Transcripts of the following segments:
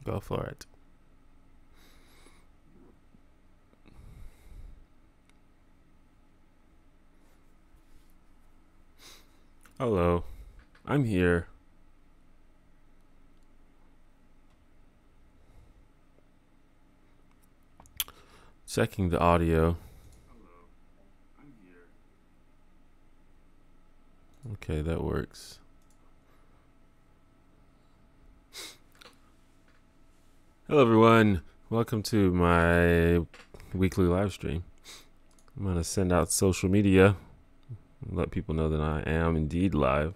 Go for it. Hello, I'm here. Checking the audio. Hello, I'm here. Okay, that works. Hello, everyone. Welcome to my weekly live stream. I'm going to send out social media and let people know that I am indeed live.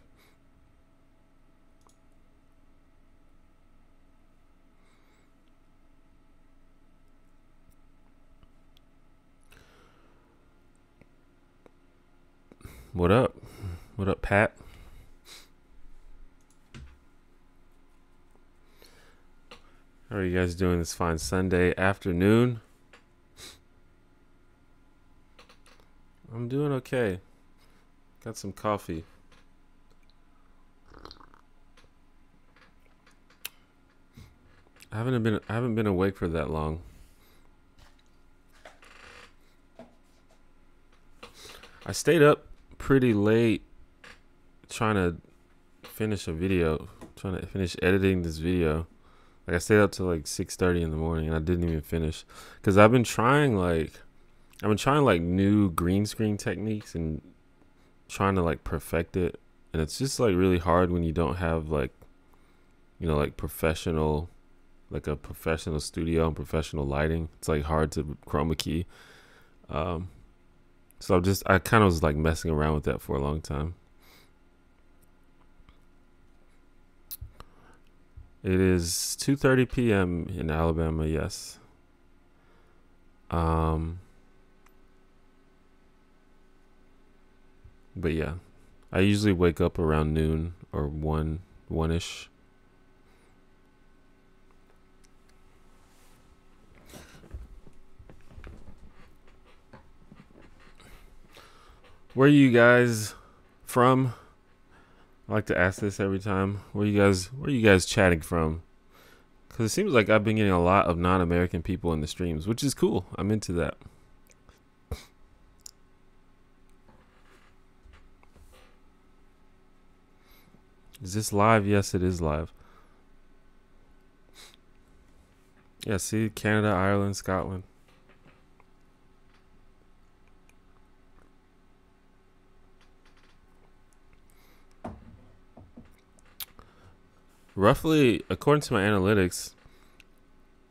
What up? What up, Pat? How are you guys doing this fine Sunday afternoon? I'm doing okay. Got some coffee. I haven't been awake for that long. I stayed up pretty late trying to finish editing this video. Like, I stayed up till like 6:30 in the morning and I didn't even finish because I've been trying like new green screen techniques and trying to like perfect it, and it's just like really hard when you don't have like, you know, like a professional studio and professional lighting. It's like hard to chroma key. So I kind of was like messing around with that for a long time. It is 2:30 p.m. in Alabama, yes. But yeah, I usually wake up around noon or one-ish. Where are you guys from? I like to ask this every time. Where are you guys chatting from? Because it seems like I've been getting a lot of non-American people in the streams, which is cool. I'm into that. Is this live? Yes, it is live. Yeah, see, Canada, Ireland, Scotland. Roughly, according to my analytics,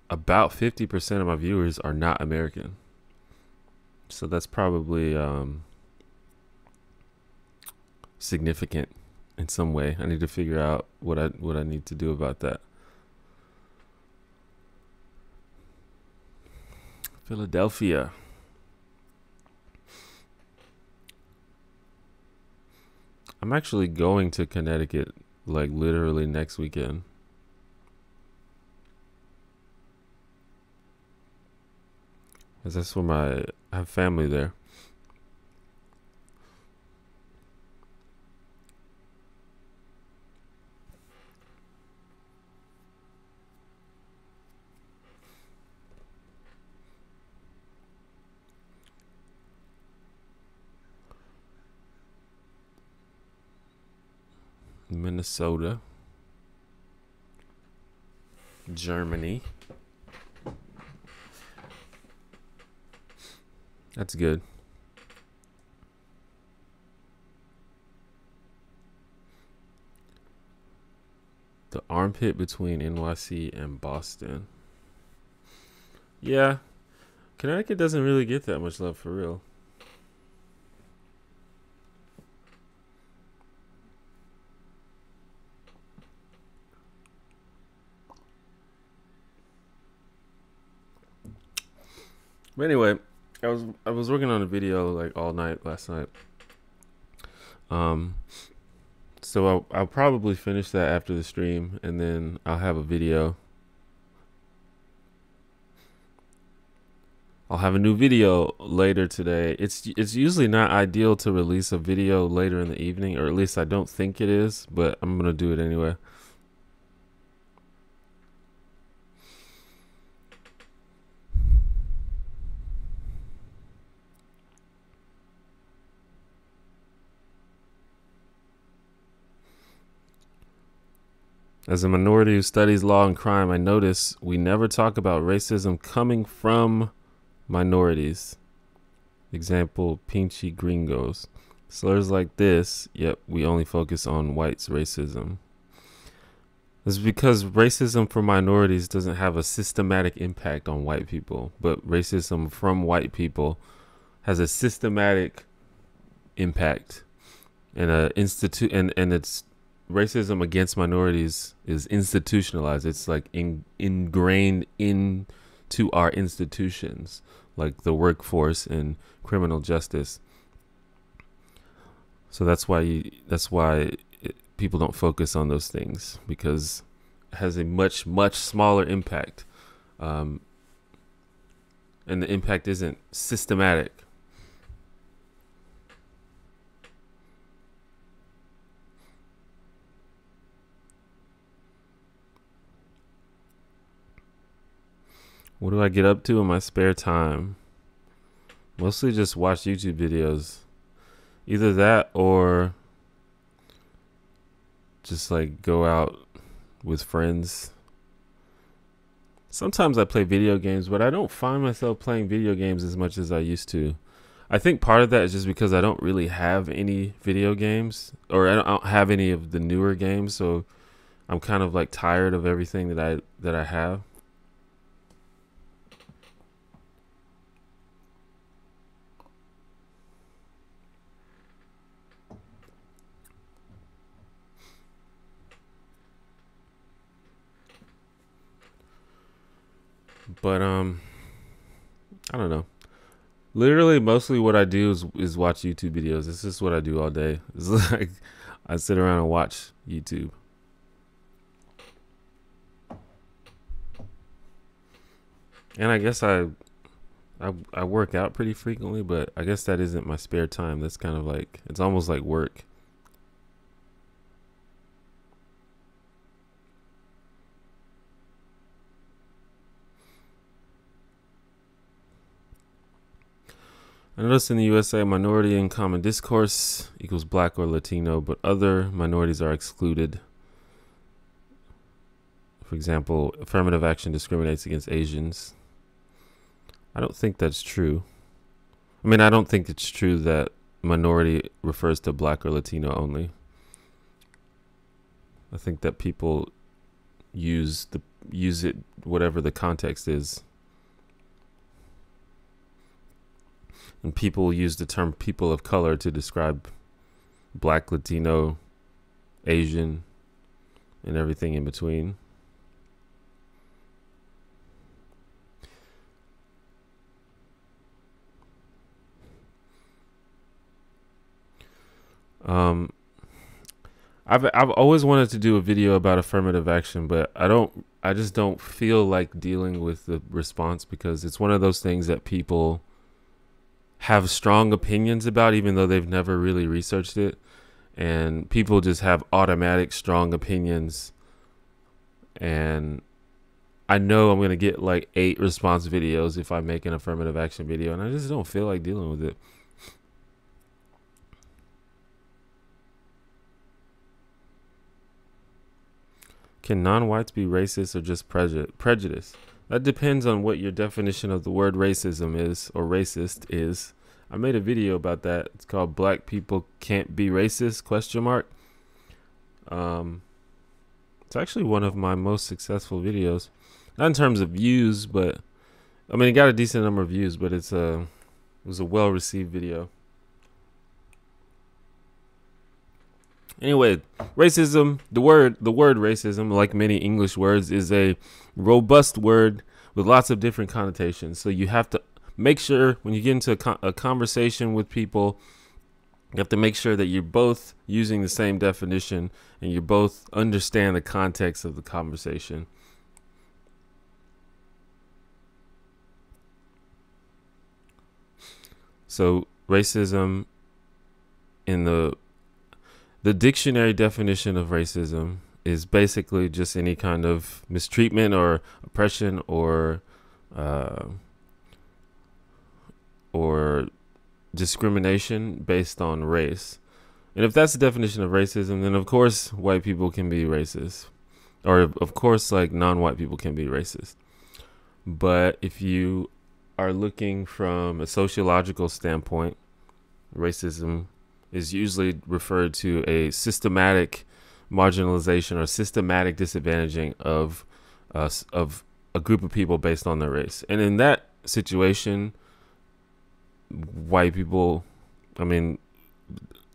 about 50% of my viewers are not American. So that's probably significant in some way. I need to figure out what I need to do about that. Philadelphia. I'm actually going to Connecticut like literally next weekend. Cause that's where I have family there. Minnesota. Germany. That's good. The armpit between NYC and Boston. Yeah. Connecticut doesn't really get that much love for real. But anyway, I was working on a video like all night last night. So I'll probably finish that after the stream, and then I'll have a video. I'll have a new video later today. It's usually not ideal to release a video later in the evening, or at least I don't think it is, but I'm gonna do it anyway. As a minority who studies law and crime, I notice we never talk about racism coming from minorities. Example, pinchy gringos. Slurs like this, yet we only focus on whites' racism. It's because racism for minorities doesn't have a systematic impact on white people, but racism from white people has a systematic impact and it's racism against minorities is institutionalized. It's like ingrained into our institutions, like the workforce and criminal justice. So that's why people don't focus on those things, because it has a much smaller impact, and the impact isn't systematic. What do I get up to in my spare time? Mostly just watch YouTube videos. Either that or just like go out with friends. Sometimes I play video games, but I don't find myself playing video games as much as I used to. I think part of that is just because I don't really have any video games, or I don't have any of the newer games, so I'm kind of like tired of everything that I have. But I don't know. Literally, mostly what I do is watch YouTube videos. It's just what I do all day. It's like I sit around and watch YouTube. And I guess I work out pretty frequently, but I guess that isn't my spare time. That's kind of like, it's almost like work. I noticed in the USA, minority in common discourse equals black or Latino, but other minorities are excluded. For example, affirmative action discriminates against Asians. I don't think that's true. I mean, I don't think it's true that minority refers to black or Latino only. I think that people use it whatever the context is. And people use the term people of color to describe black, Latino, Asian, and everything in between. I've always wanted to do a video about affirmative action, but I just don't feel like dealing with the response, because it's one of those things that people have strong opinions about, even though they've never really researched it. And people just have automatic strong opinions. And I know I'm going to get like 8 response videos if I make an affirmative action video, and I just don't feel like dealing with it. Can non-whites be racist or just prejudice? That depends on what your definition of the word racism is, or racist is. I made a video about that. It's called "Black People Can't Be Racist?" ? It's actually one of my most successful videos. Not in terms of views, but I mean, it got a decent number of views, but it was a well-received video. Anyway, racism, the word racism, like many English words, is a robust word with lots of different connotations. So you have to make sure when you get into a conversation with people, you have to make sure that you're both using the same definition and you both understand the context of the conversation. So racism, in the dictionary definition of racism, is basically just any kind of mistreatment or oppression or discrimination based on race. And if that's the definition of racism, then of course white people can be racist. or of course, like non-white people can be racist. But if you are looking from a sociological standpoint, racism is usually referred to a systematic marginalization or systematic disadvantaging of a group of people based on their race. And in that situation, white people, I mean,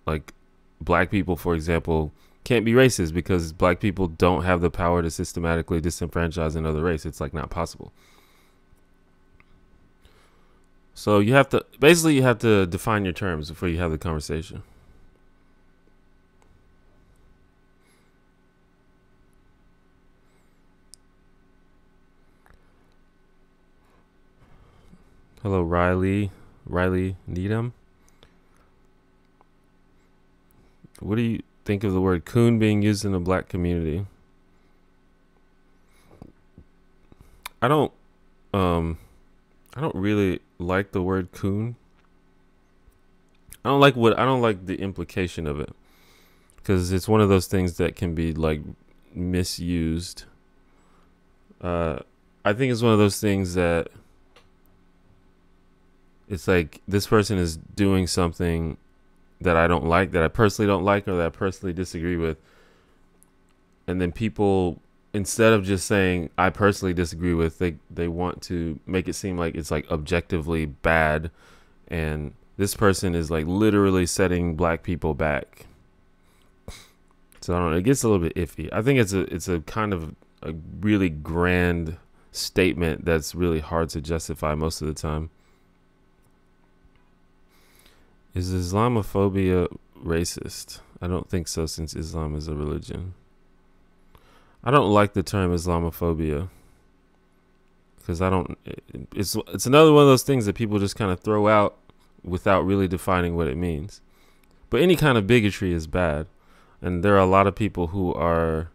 like black people, for example, can't be racist because black people don't have the power to systematically disenfranchise another race. It's like not possible. So you have to define your terms before you have the conversation. Hello, Riley Needham. What do you think of the word coon being used in the black community? I don't really like the word coon. I don't like the implication of it, because it's one of those things that can be like misused. I think it's one of those things that it's like this person is doing something that I don't like, that I personally don't like, or that I personally disagree with. And then people, instead of just saying I personally disagree with, they want to make it seem like it's like objectively bad, and this person is like literally setting black people back. So I don't know, it gets a little bit iffy. I think it's a kind of a really grand statement that's really hard to justify most of the time. Is Islamophobia racist? I don't think so, since Islam is a religion. I don't like the term Islamophobia because it's another one of those things that people just kind of throw out without really defining what it means. But any kind of bigotry is bad, and there are a lot of people who are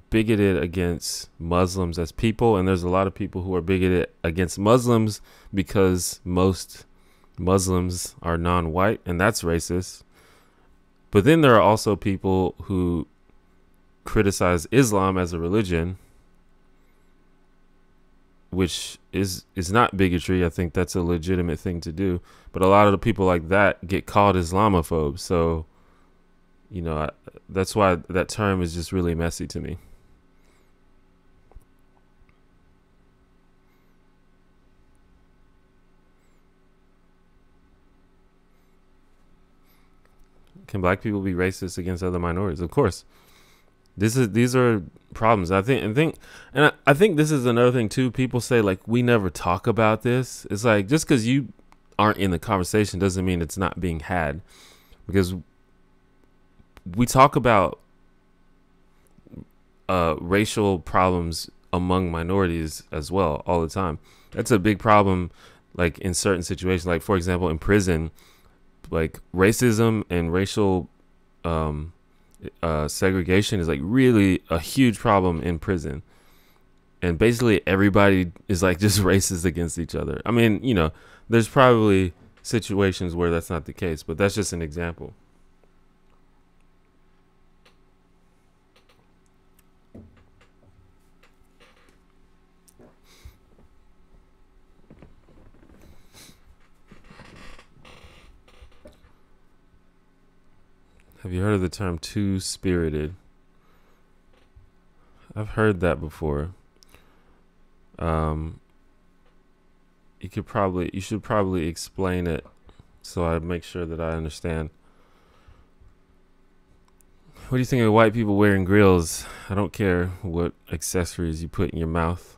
bigoted against Muslims as people, and there's a lot of people who are bigoted against Muslims because most Muslims are non-white, and that's racist. But then there are also people who criticize Islam as a religion, which is not bigotry. I think that's a legitimate thing to do. But a lot of the people like that get called Islamophobes. So, you know, that's why that term is just really messy to me. Can black people be racist against other minorities? Of course. These are problems. I think this is another thing too. People say like we never talk about this. It's like just because you aren't in the conversation doesn't mean it's not being had, because we talk about racial problems among minorities as well all the time. That's a big problem, like in certain situations, like for example in prison. Like racism and racial segregation is like really a huge problem in prison, and basically everybody is like just racist against each other. I mean, you know, there's probably situations where that's not the case, but that's just an example. Have you heard of the term two-spirited? I've heard that before. You should probably explain it so I make sure that I understand. What do you think of white people wearing grills? I don't care what accessories you put in your mouth.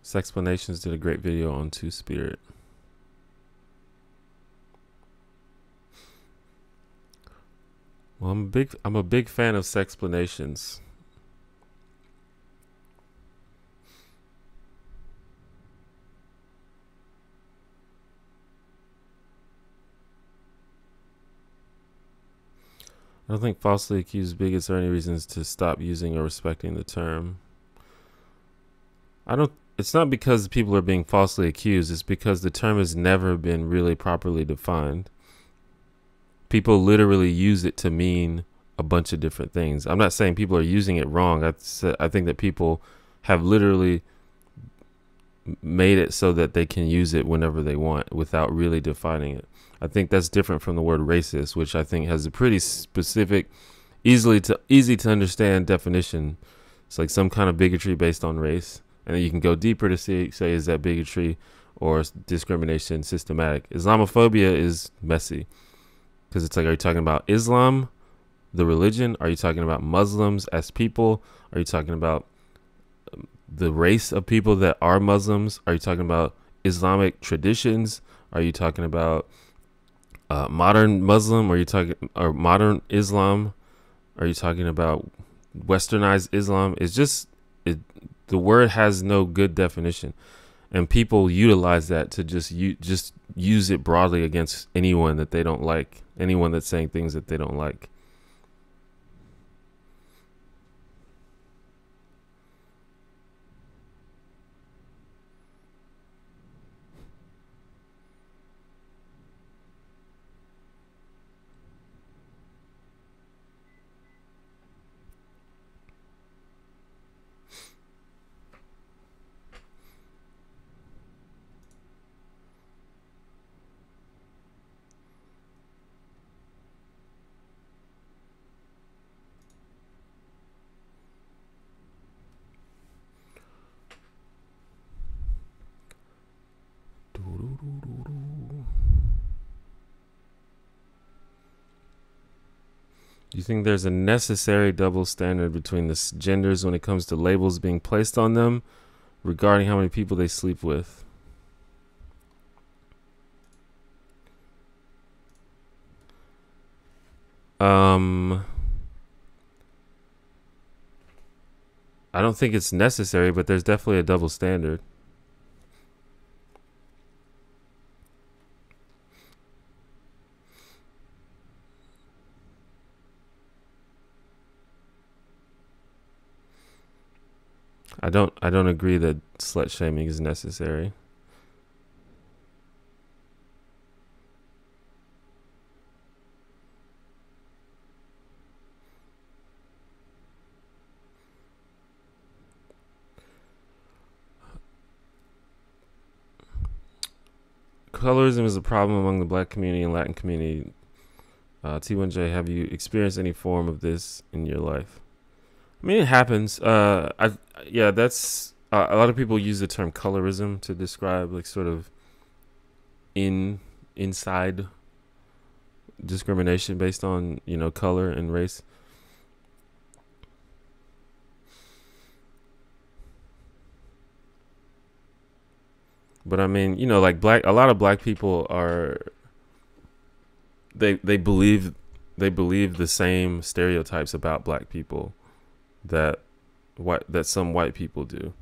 Sexplanations did a great video on Two-Spirit. Well, I'm a big fan of Sexplanations. I don't think falsely accused bigots are any reasons to stop using or respecting the term. I don't. It's not because people are being falsely accused. It's because the term has never been really properly defined. People literally use it to mean a bunch of different things. I'm not saying people are using it wrong. I think that people have literally made it so that they can use it whenever they want without really defining it. I think that's different from the word racist, which I think has a pretty specific, easy to understand definition. It's like some kind of bigotry based on race, and then you can go deeper to say is that bigotry or discrimination systematic. Islamophobia is messy because it's like, are you talking about Islam, the religion? Are you talking about Muslims as people? Are you talking about the race of people that are Muslims? Are you talking about Islamic traditions? Are you talking about modern Muslim? Are you talking or modern Islam? Are you talking about westernized Islam? It's just the word has no good definition, and people utilize that to just use it broadly against anyone that they don't like, anyone that's saying things that they don't like. Do you think there's a necessary double standard between the genders when it comes to labels being placed on them regarding how many people they sleep with? I don't think it's necessary, but there's definitely a double standard. I don't agree that slut shaming is necessary. Colorism is a problem among the black community and Latin community. T1J, have you experienced any form of this in your life? I mean, it happens. That's a lot of people use the term colorism to describe like sort of inside discrimination based on, color and race. But I mean, like a lot of black people are they believe the same stereotypes about black people that some white people do.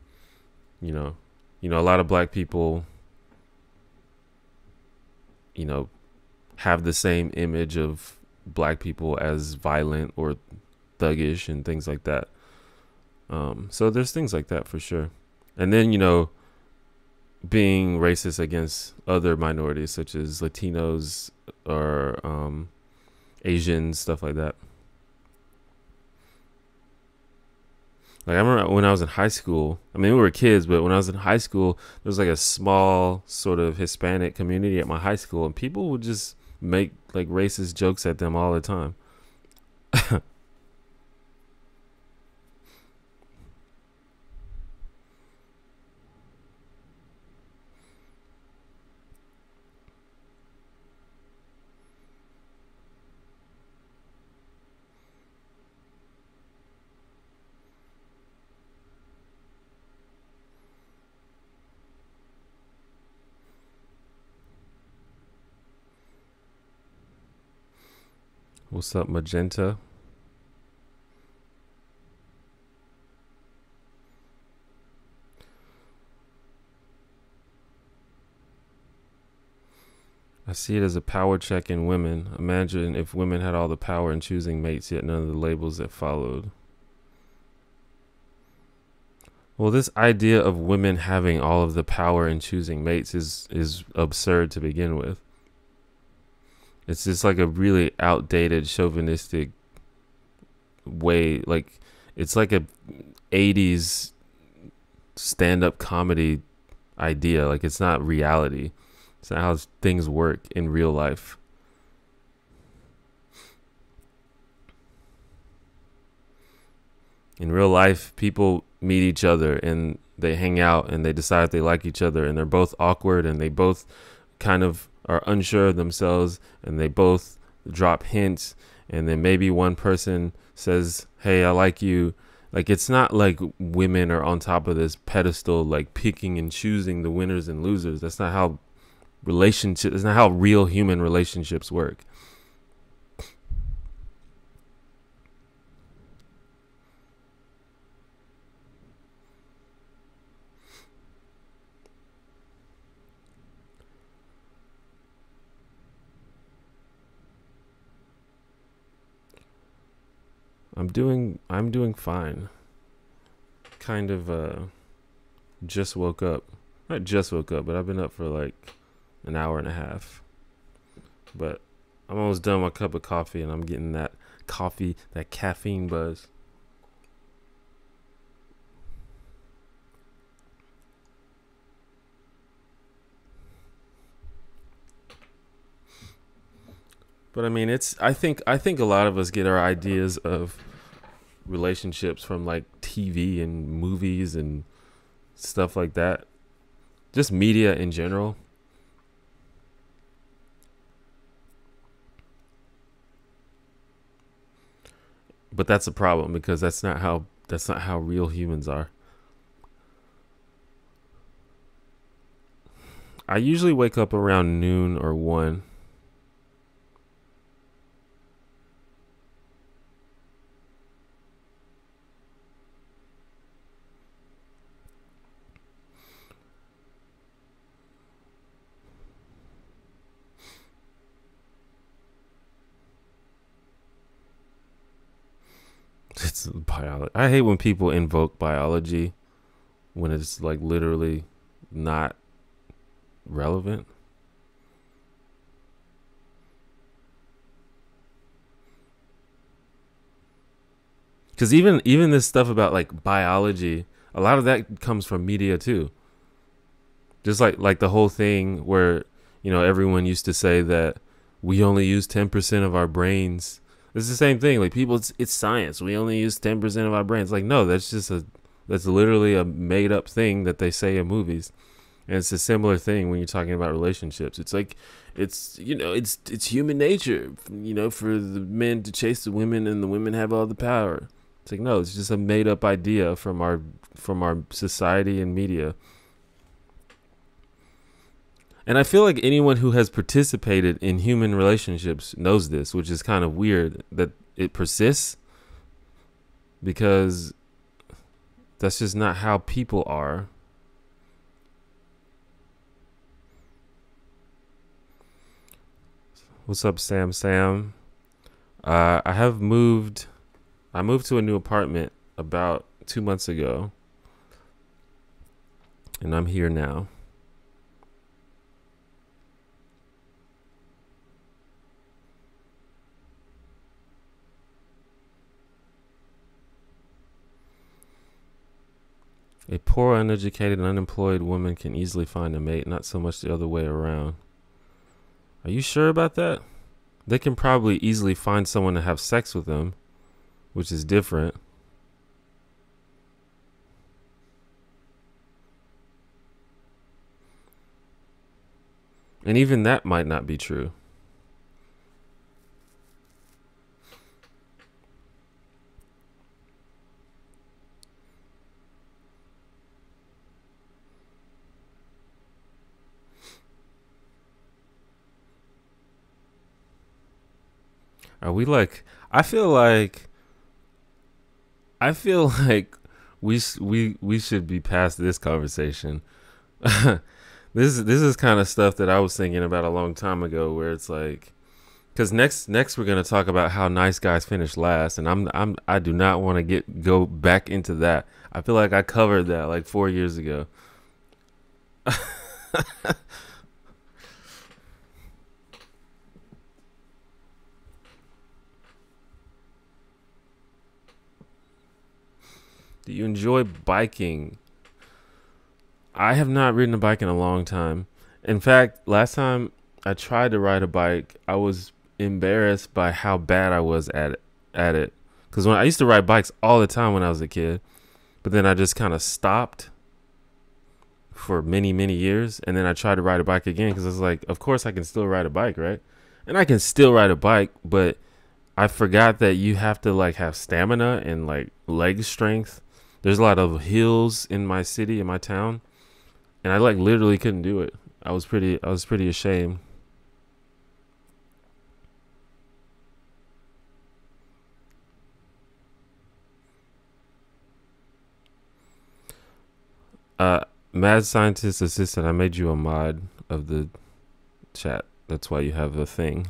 A lot of black people have the same image of black people as violent or thuggish and things like that. So there's things like that for sure. And then being racist against other minorities such as Latinos or Asians, stuff like that. Like I remember when I was in high school, I mean, we were kids, but when I was in high school, there was like a small sort of Hispanic community at my high school, and people would just make like racist jokes at them all the time. What's up, Magenta? I see it as a power check in women. Imagine if women had all the power in choosing mates, yet none of the labels that followed. Well, this idea of women having all of the power in choosing mates is absurd to begin with. It's just like a really outdated chauvinistic way. Like, it's like a 80s stand-up comedy idea. Like, it's not reality. It's not how things work in real life. In real life, people meet each other and they hang out and they decide they like each other, and they're both awkward and they both kind of are unsure of themselves, and they both drop hints, and then maybe one person says, "Hey, I like you." Like, it's not like women are on top of this pedestal, like picking and choosing the winners and losers. That's not how relationships, that's not how real human relationships work. I'm doing fine. Kind of just woke up. Not just woke up, but I've been up for like an hour and a half. But I'm almost done with my cup of coffee, and I'm getting that coffee, that caffeine buzz. But I mean, I think a lot of us get our ideas of relationships from like TV and movies and stuff like that. Just media in general. But that's a problem, because that's not how real humans are. I usually wake up around noon or 1. It's biology. I hate when people invoke biology when it's like literally not relevant. Because even this stuff about like biology, a lot of that comes from media too. Just like the whole thing where, everyone used to say that we only use 10% of our brains. It's the same thing. Like, people, it's science. We only use 10% of our brains. Like, no, that's literally a made up thing that they say in movies. And it's a similar thing when you're talking about relationships. It's like, it's human nature, for the men to chase the women and the women have all the power. It's like, no, it's just a made up idea from our society and media. And I feel like anyone who has participated in human relationships knows this, which is kind of weird that it persists, because that's just not how people are. What's up, Sam? Sam. I moved to a new apartment about 2 months ago, and I'm here now. A poor, uneducated, and unemployed woman can easily find a mate, not so much the other way around. Are you sure about that? They can probably easily find someone to have sex with them, which is different. And even that might not be true. Are we like? I feel like we should be past this conversation. This is kind of stuff that I was thinking about a long time ago, where it's like, because next we're gonna talk about how nice guys finish last, and I do not want to go back into that. I feel like I covered that like 4 years ago. Do you enjoy biking? I have not ridden a bike in a long time. In fact, last time I tried to ride a bike, I was embarrassed by how bad I was at it. Because when I used to ride bikes all the time when I was a kid, but then I just kind of stopped for many years, and then I tried to ride a bike again because I was like, of course I can still ride a bike, right? And I can still ride a bike, but I forgot that you have to like have stamina and like leg strength. There's a lot of hills in my city, in my town, and I like literally couldn't do it. I was pretty ashamed. Mad Scientist Assistant, I made you a mod of the chat. That's why you have the thing.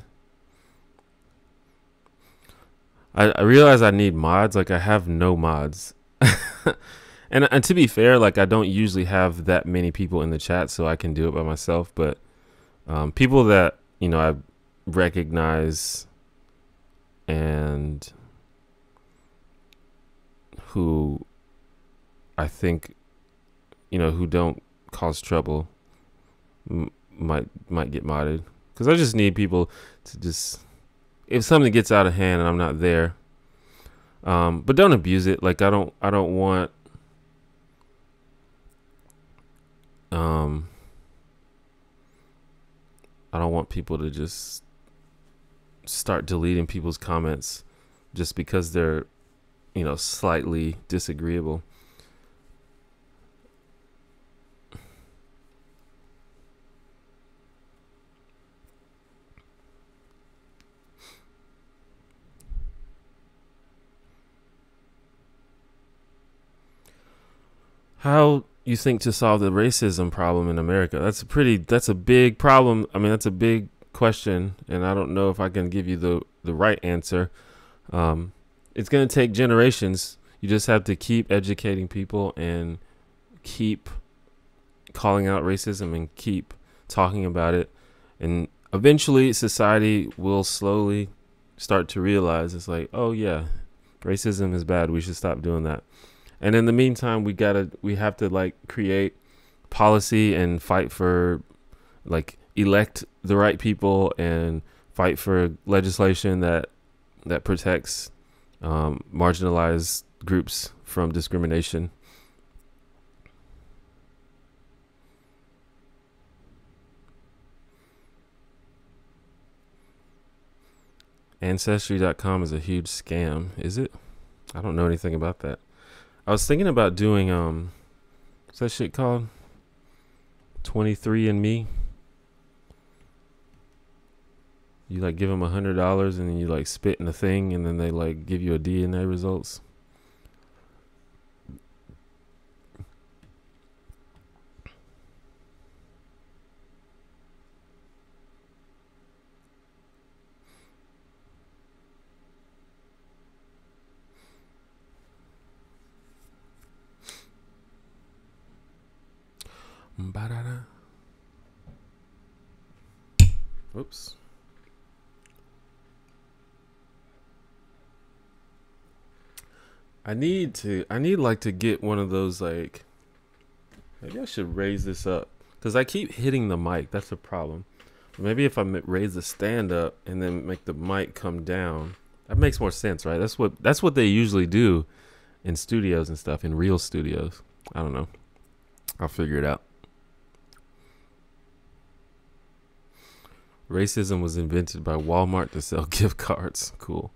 I realize I need mods. Like, I have no mods. and to be fair, like, I don't usually have that many people in the chat, so I can do it by myself. But people that, you know, I recognize and who I think, you know, who don't cause trouble might get modded, because I just need people to just, if something gets out of hand and I'm not there, but don't abuse it. Like, I don't want I don't want people to just start deleting people's comments just because they're, you know, slightly disagreeable. How you think to solve the racism problem in America? That's a big problem. I mean, that's a big question, and I don't know if I can give you the right answer. It's going to take generations. You just have to keep educating people and keep calling out racism and keep talking about it. And eventually society will slowly start to realize, it's like, oh yeah, racism is bad. We should stop doing that. And in the meantime, we have to like create policy and fight for, like, elect the right people and fight for legislation that protects marginalized groups from discrimination. Ancestry.com is a huge scam, is it? I don't know anything about that. I was thinking about doing what's that shit called? 23andMe. You like give them $100 and then you like spit in a thing, and then they like give you a DNA results. Ba-da-da. Oops. I need like to get one of those, like, maybe I should raise this up, because I keep hitting the mic. That's a problem. Maybe if I raise the stand up and then make the mic come down, that makes more sense, right? That's what they usually do in studios and stuff, in real studios. I don't know. I'll figure it out. Racism was invented by Walmart to sell gift cards. Cool.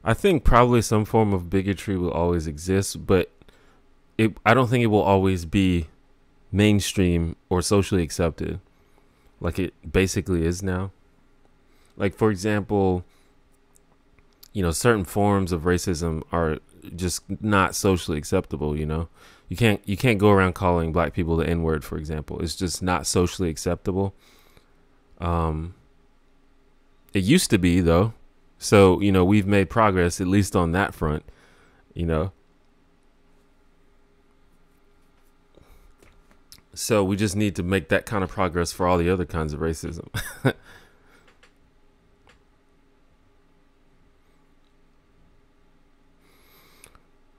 I think probably some form of bigotry will always exist, but I don't think it will always be mainstream or socially accepted like it basically is now. Like, for example, certain forms of racism are just not socially acceptable. You can't go around calling black people the N-word, for example. It's just not socially acceptable. It used to be, though. So, we've made progress, at least on that front, So we just need to make that kind of progress for all the other kinds of racism.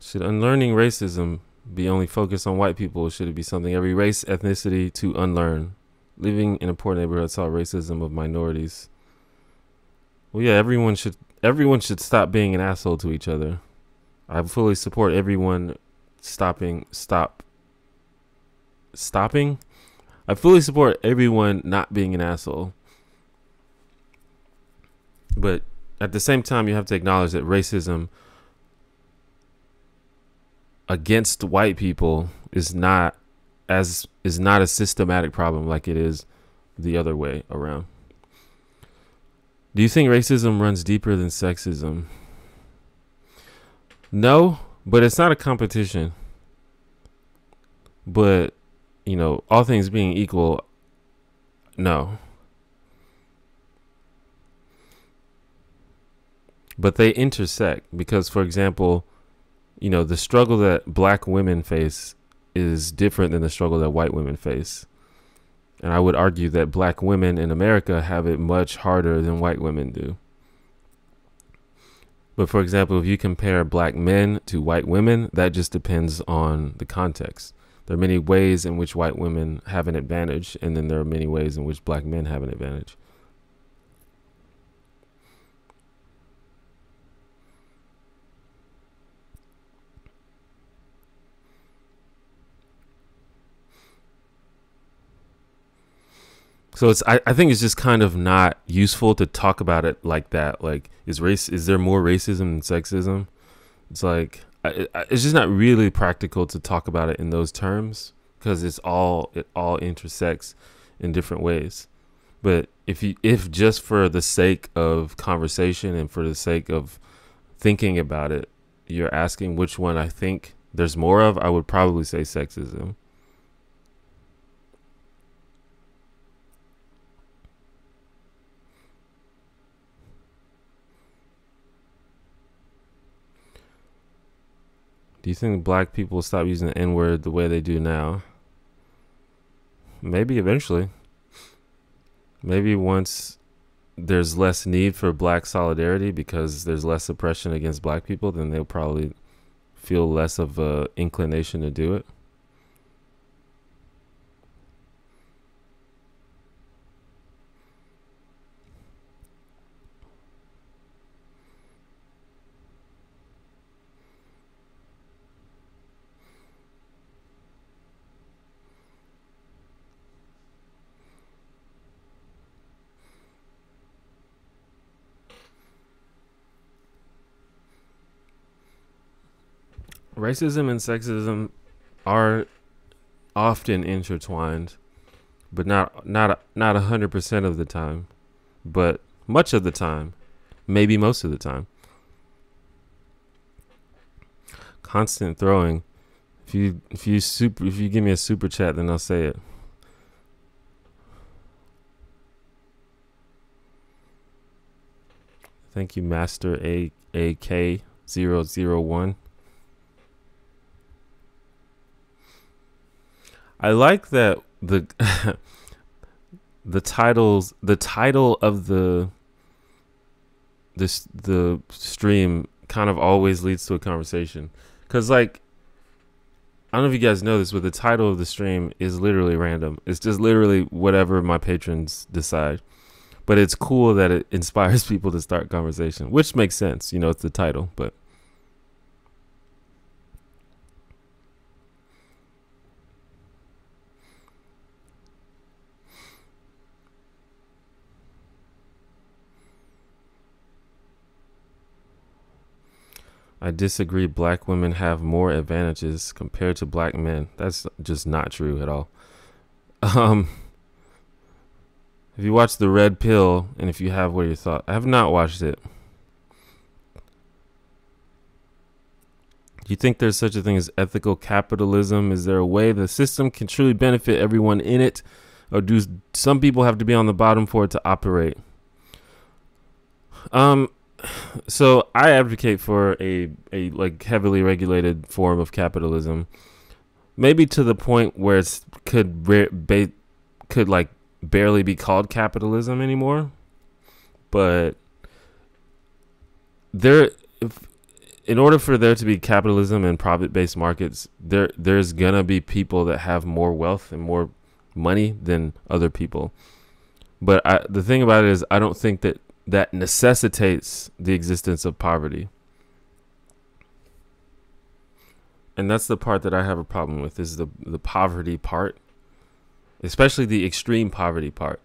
Should unlearning racism be only focused on white people? Or should it be something every race, ethnicity to unlearn? Living in a poor neighborhood saw racism of minorities. Well, yeah, everyone should stop being an asshole to each other. I fully support everyone stopping. I fully support everyone not being an asshole. But at the same time, you have to acknowledge that racism against white people is not a systematic problem like it is the other way around. Do you think racism runs deeper than sexism? No, but it's not a competition. But, all things being equal, no. But they intersect because, for example, the struggle that black women face is different than the struggle that white women face. And I would argue that black women in America have it much harder than white women do. But for example, if you compare black men to white women, that just depends on the context. There are many ways in which white women have an advantage, and then there are many ways in which black men have an advantage. So I think it's just kind of not useful to talk about it like that. Like, is there more racism than sexism? It's like, it's just not really practical to talk about it in those terms because it all intersects in different ways. But if just for the sake of conversation and for the sake of thinking about it, you're asking which one I think there's more of, I would probably say sexism. Do you think black people will stop using the N-word the way they do now? Maybe eventually. Maybe once there's less need for black solidarity because there's less oppression against black people, then they'll probably feel less of a inclination to do it. Racism and sexism are often intertwined, but not 100% of the time, but much of the time, maybe most of the time. Constant throwing. If you give me a super chat, then I'll say it. Thank you, Master AK001. I like that the title of the stream kind of always leads to a conversation, because like, I don't know if you guys know this, but the title of the stream is literally random. It's just literally whatever my patrons decide, but it's cool that it inspires people to start conversation, which makes sense. It's the title, but I disagree. Black women have more advantages compared to black men. That's just not true at all. Have you watched The Red Pill? And if you have, what are your thoughts? I have not watched it. Do you think there's such a thing as ethical capitalism? Is there a way the system can truly benefit everyone in it? Or do some people have to be on the bottom for it to operate? So I advocate for a like heavily regulated form of capitalism. Maybe to the point where it could like barely be called capitalism anymore. But in order for there to be capitalism and profit-based markets, there's gonna be people that have more wealth and more money than other people. But the thing about it is, I don't think that necessitates the existence of poverty. And that's the part that I have a problem with, is the poverty part, especially the extreme poverty part.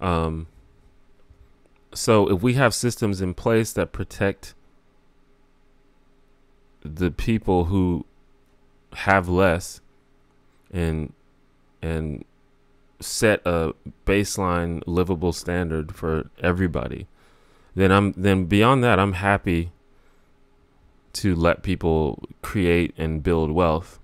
So if we have systems in place that protect the people who have less and set a baseline livable standard for everybody, then beyond that, I'm happy to let people create and build wealth.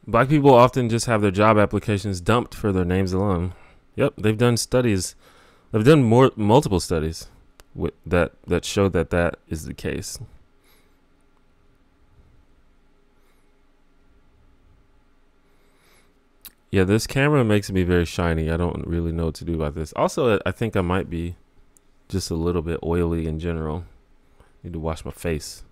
Black people often just have their job applications dumped for their names alone. Yep, they've done studies. They've done multiple studies that show that is the case. Yeah, this camera makes me very shiny. I don't really know what to do about this. Also, I think I might be just a little bit oily in general. Need to wash my face.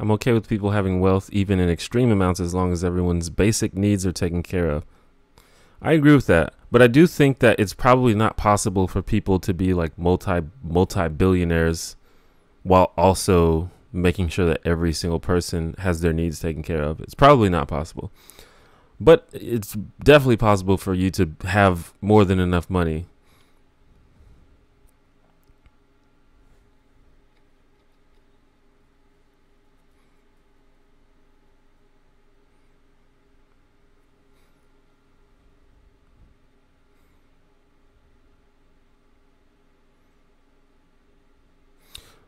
I'm okay with people having wealth, even in extreme amounts, as long as everyone's basic needs are taken care of. I agree with that, but I do think that it's probably not possible for people to be like multi-billionaires while also making sure that every single person has their needs taken care of. It's probably not possible, but it's definitely possible for you to have more than enough money.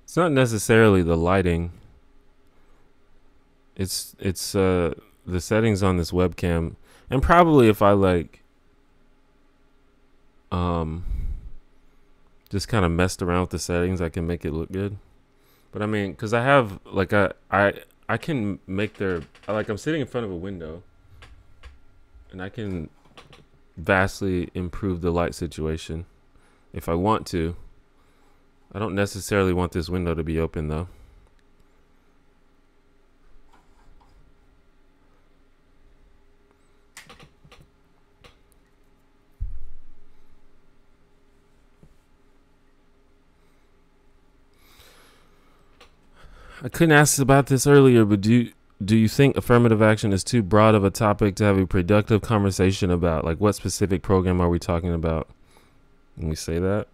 It's not necessarily the lighting. It's the settings on this webcam, and probably if I like just kind of messed around with the settings, I can make it look good. But I mean, because I have like I can make I'm sitting in front of a window, and I can vastly improve the light situation if I want to. I don't necessarily want this window to be open though. I couldn't ask about this earlier, but do you think affirmative action is too broad of a topic to have a productive conversation about? Like, what specific program are we talking about when we say that?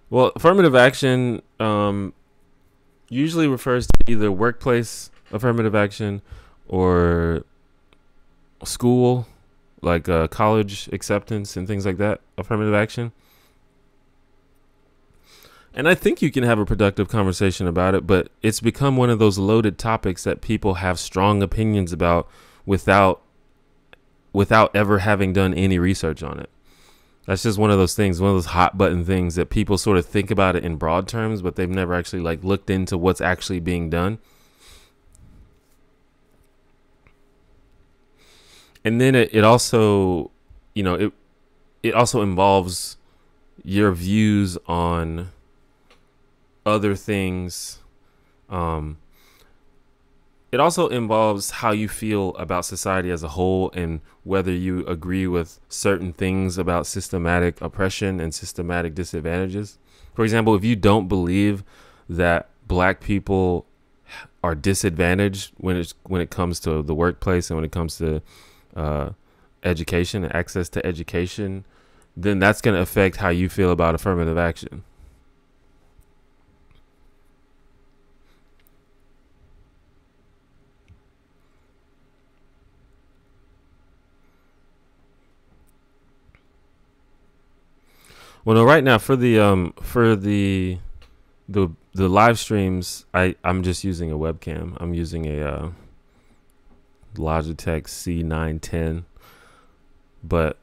Well, affirmative action usually refers to either workplace affirmative action or school, like college acceptance and things like that, affirmative action. And I think you can have a productive conversation about it, but it's become one of those loaded topics that people have strong opinions about without ever having done any research on it. That's just one of those things, one of those hot button things that people sort of think about it in broad terms, but they've never actually like looked into what's actually being done. And then it also, it also involves your views on other things. It also involves how you feel about society as a whole and whether you agree with certain things about systematic oppression and systematic disadvantages. For example, if you don't believe that black people are disadvantaged when it comes to the workplace and when it comes to education and access to education, then that's going to affect how you feel about affirmative action. Well, no, right now for the live streams, I'm just using a webcam. I'm using a Logitech C910, but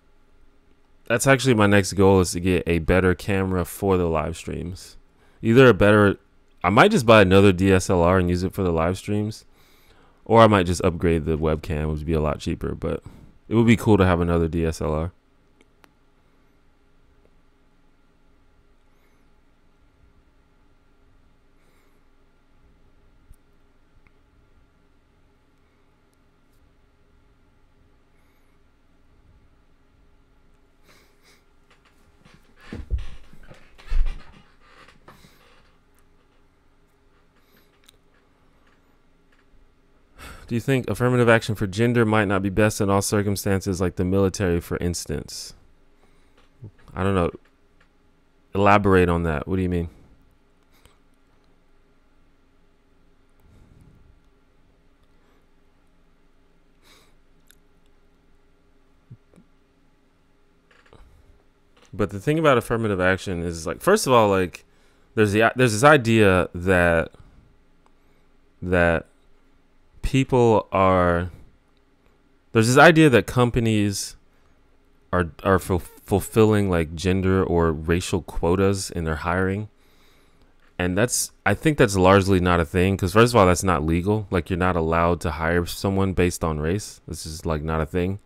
that's actually my next goal, is to get a better camera for the live streams. I might just buy another DSLR and use it for the live streams, or I might just upgrade the webcam, which would be a lot cheaper, but it would be cool to have another DSLR. Do you think affirmative action for gender might not be best in all circumstances, like the military, for instance? I don't know. Elaborate on that. What do you mean? But the thing about affirmative action is, like, first of all, like, there's this idea that there's this idea that companies are fulfilling like gender or racial quotas in their hiring, and I think that's largely not a thing, because first of all, that's not legal. Like, you're not allowed to hire someone based on race. This is like not a thing.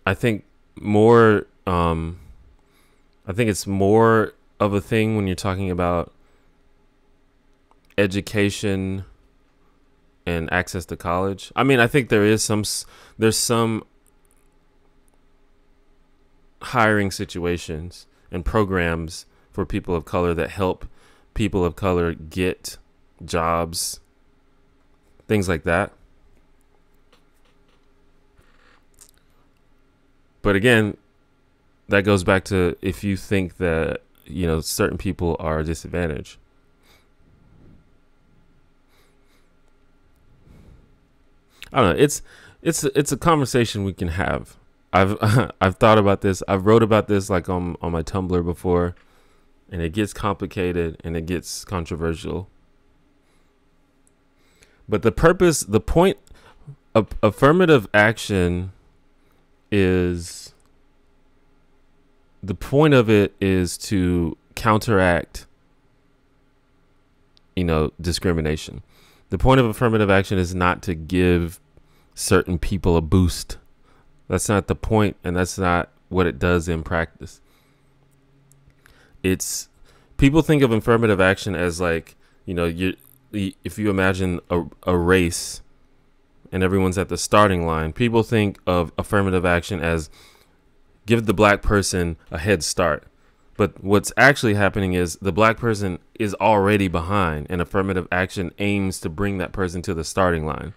I think it's more of a thing when you're talking about education and access to college. I mean, I think there's some hiring situations and programs for people of color that help people of color get jobs, things like that. But again, that goes back to if you think that, you know, certain people are disadvantaged. I don't know. It's a conversation we can have. I've thought about this. I've wrote about this like on my Tumblr before, and it gets complicated and it gets controversial. But the point of affirmative action is, the point of it is to counteract, you know, discrimination. The point of affirmative action is not to give certain people a boost. That's not the point, and that's not what it does in practice. It's, people think of affirmative action as like, you know, if you imagine a race and everyone's at the starting line, people think of affirmative action as give the black person a head start. But what's actually happening is the black person is already behind, and affirmative action aims to bring that person to the starting line.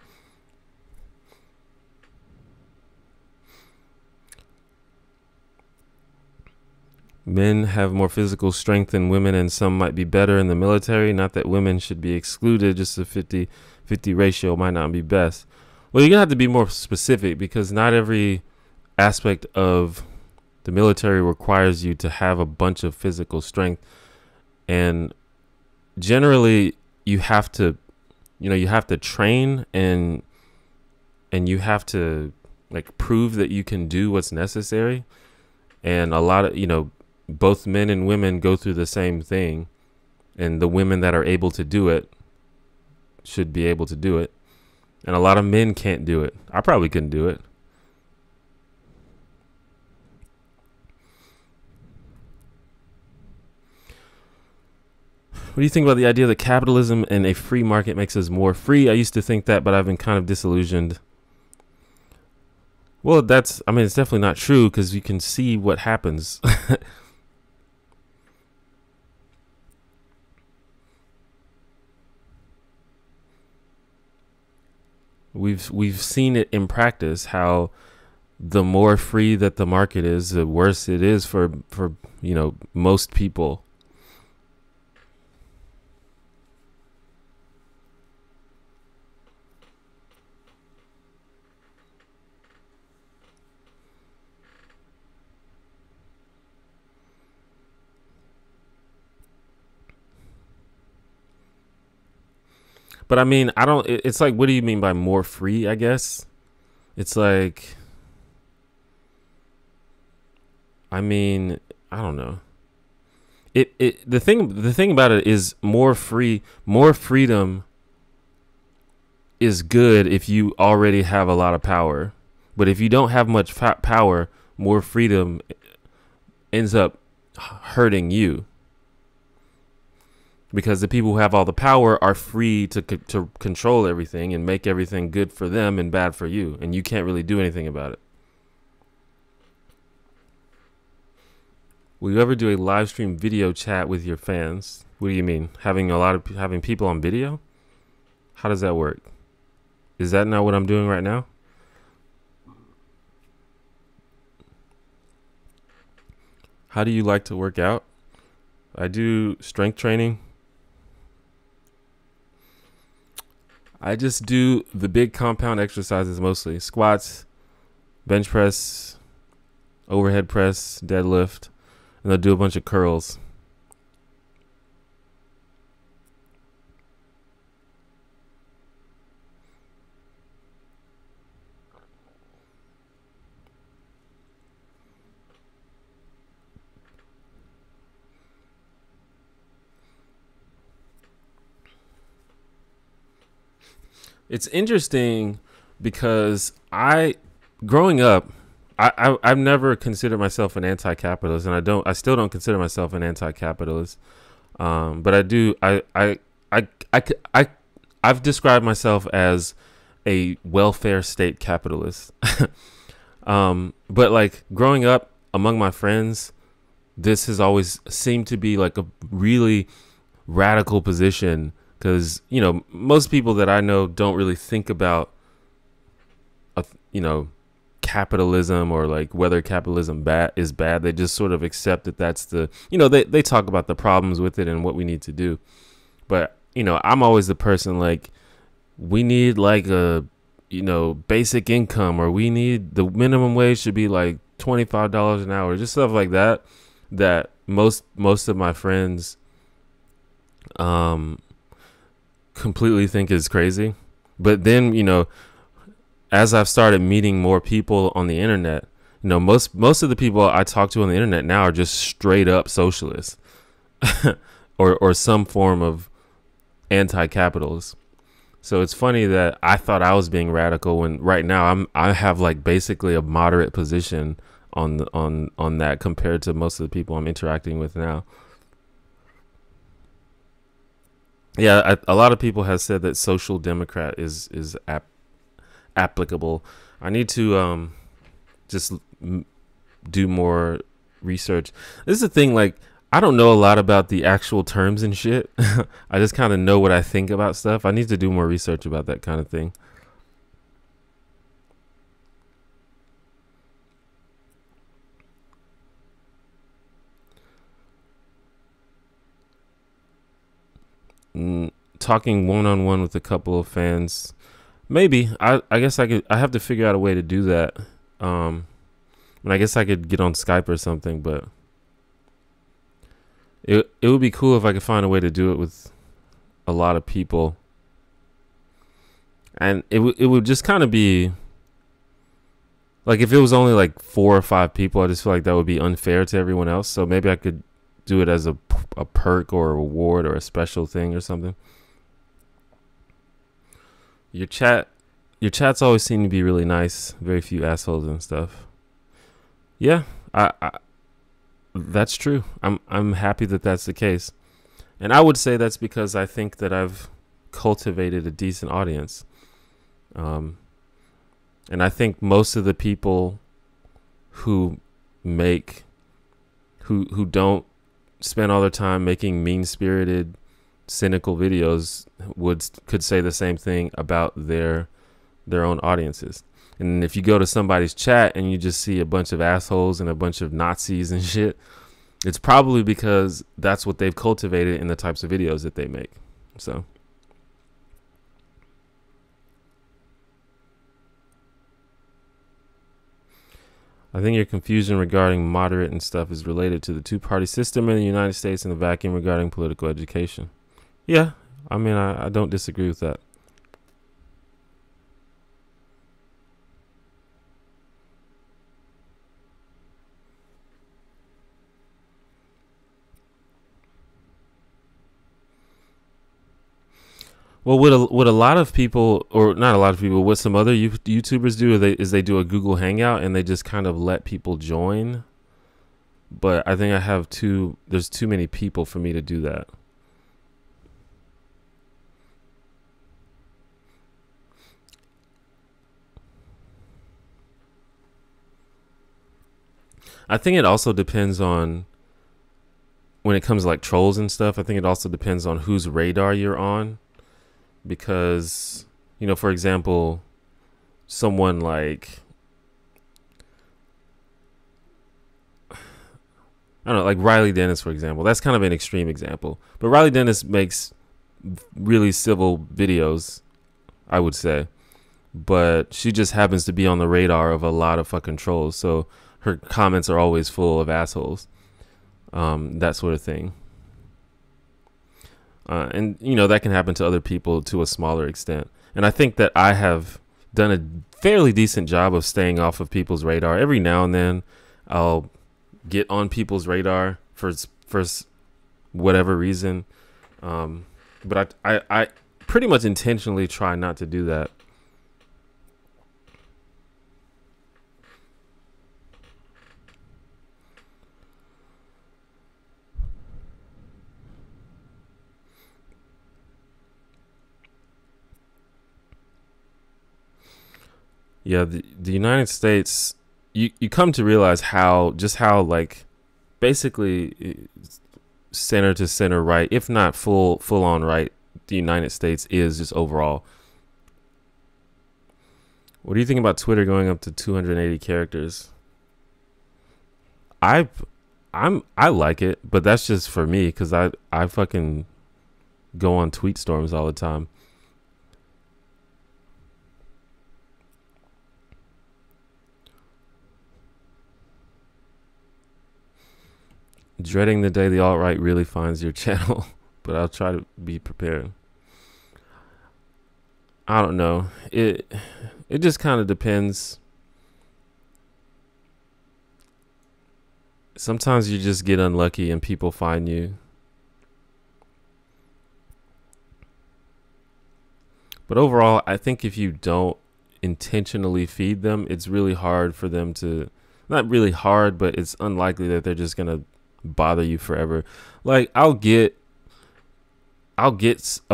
Men have more physical strength than women, and some might be better in the military. Not that women should be excluded, just a 50-50 ratio might not be best. Well, you're going to have to be more specific, because not every aspect of the military requires you to have a bunch of physical strength. And generally you have to, you know, you have to train and you have to like prove that you can do what's necessary. And a lot of, you know, both men and women go through the same thing, and the women that are able to do it should be able to do it. And a lot of men can't do it. I probably couldn't do it. What do you think about the idea that capitalism and a free market makes us more free? I used to think that, but I've been kind of disillusioned. Well, I mean, it's definitely not true because you can see what happens. We've seen it in practice how the more free that the market is, the worse it is for most people. But I mean, it's like, what do you mean by more free? I guess it's like, I mean, I don't know. The thing about it is more freedom is good if you already have a lot of power. But if you don't have much power, more freedom ends up hurting you. Because the people who have all the power are free to control everything and make everything good for them and bad for you. And you can't really do anything about it. Will you ever do a live stream video chat with your fans? What do you mean? Having people on video? How does that work? Is that not what I'm doing right now? How do you like to work out? I do strength training. I just do the big compound exercises mostly. Squats, bench press, overhead press, deadlift, and I'll do a bunch of curls. It's interesting because growing up, I've never considered myself an anti-capitalist, and I still don't consider myself an anti-capitalist. But I've described myself as a welfare state capitalist. But like growing up among my friends, this has always seemed to be like a really radical position. Because, most people that I know don't really think about, capitalism or like whether capitalism is bad. They just sort of accept that that's they talk about the problems with it and what we need to do. But, I'm always the person like, we need like a, basic income, or we need the minimum wage should be like $25 an hour, just stuff like that, that most of my friends, completely think is crazy. But then, as I've started meeting more people on the internet, most of the people I talk to on the internet now are just straight up socialists or some form of anti-capitalist. So it's funny that I thought I was being radical when right now I have like basically a moderate position on that compared to most of the people I'm interacting with now. Yeah, a lot of people have said that social democrat is applicable. I need to just do more research. This is the thing, like, I don't know a lot about the actual terms and shit. I just kind of know what I think about stuff. I need to do more research about that kind of thing. Talking one-on-one with a couple of fans, maybe. I guess I have to figure out a way to do that. And I guess I could get on Skype or something, but it would be cool if I could find a way to do it with a lot of people. And it would just kind of be like, if it was only like 4 or 5 people, I just feel like that would be unfair to everyone else. So maybe I could do it as a perk or a reward or a special thing or something. Your chats always seem to be really nice. Very few assholes and stuff. Yeah, I that's true. I'm happy that that's the case. And I would say that's because I think that I've cultivated a decent audience. And I think most of the people who make who don't spend all their time making mean-spirited, cynical videos could say the same thing about their own audiences. And if you go to somebody's chat and you just see a bunch of assholes and a bunch of Nazis and shit, it's probably because that's what they've cultivated in the types of videos that they make. So I think your confusion regarding moderate and stuff is related to the two-party system in the United States and the vacuum regarding political education. Yeah, I mean, I don't disagree with that. Well, what a lot of people, or not a lot of people, what some other YouTubers do is they do a Google Hangout and they just kind of let people join. But I think there's too many people for me to do that. I think it also depends on, when it comes to like trolls and stuff, I think it also depends on whose radar you're on. Because, you know, for example, someone like, I don't know, like Riley Dennis, for example. That's kind of an extreme example. But Riley Dennis makes really civil videos, I would say. But she just happens to be on the radar of a lot of fucking trolls. So her comments are always full of assholes. That sort of thing. And, you know, that can happen to other people to a smaller extent. And I think that I have done a fairly decent job of staying off of people's radar. Every now and then I'll get on people's radar for whatever reason. But I pretty much intentionally try not to do that. Yeah, the United States, you come to realize how like basically center to center right, if not full on right, the United States is just overall. What do you think about Twitter going up to 280 characters? I like it, but that's just for me because I fucking go on tweet storms all the time. Dreading the day the alt-right really finds your channel, but I'll try to be prepared. I don't know. It just kind of depends. Sometimes you just get unlucky and people find you. But overall, I think if you don't intentionally feed them, it's really hard for them to, not really hard, but it's unlikely that they're just going to bother you forever. Like I'll get a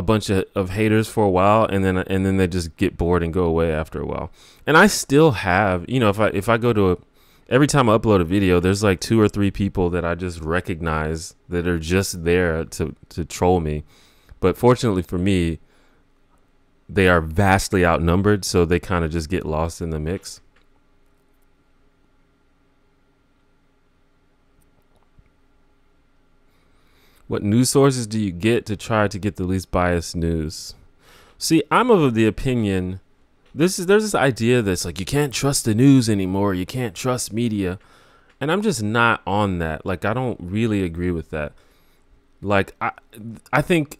bunch of haters for a while and then they just get bored and go away after a while. And I still have, you know, if I go to every time I upload a video, there's like 2 or 3 people that I just recognize that are just there to troll me. But fortunately for me, they are vastly outnumbered, so they kind of just get lost in the mix. What news sources do you get to try to get the least biased news? See, I'm of the opinion, there's this idea that's like, you can't trust the news anymore. You can't trust media. And I'm just not on that. Like, I don't really agree with that. Like, I think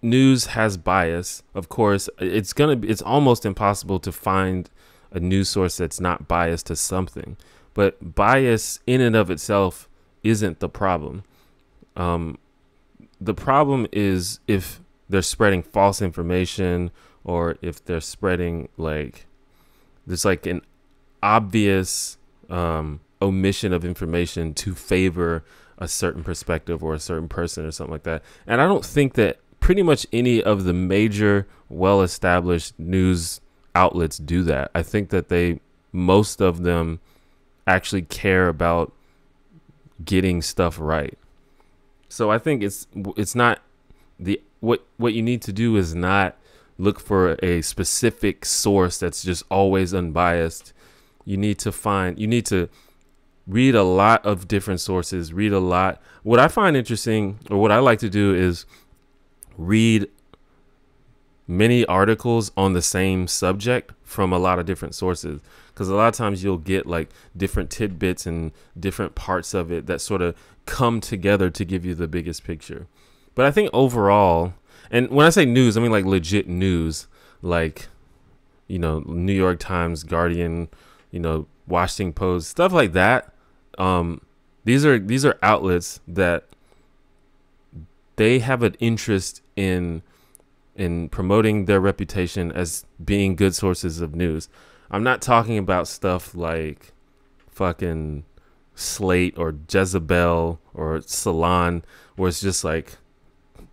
news has bias. Of course, it's almost impossible to find a news source that's not biased to something. But bias in and of itself isn't the problem. The problem is if they're spreading false information, or if they're spreading like there's like an obvious omission of information to favor a certain perspective or a certain person or something like that. And I don't think that pretty much any of the major well-established news outlets do that. I think that most of them actually care about getting stuff right. So I think it's not what you need to do is not look for a specific source that's just always unbiased. You need to read a lot of different sources, read a lot. What I find interesting, or what I like to do, is read many articles on the same subject from a lot of different sources, because a lot of times you'll get like different tidbits and different parts of it that sort of come together to give you the biggest picture. But I think overall, and when I say news, I mean like legit news, like, you know, New York Times, Guardian, you know, Washington Post, stuff like that. These are outlets that they have an interest in promoting their reputation as being good sources of news. I'm not talking about stuff like fucking Slate or Jezebel or Salon, where it's just like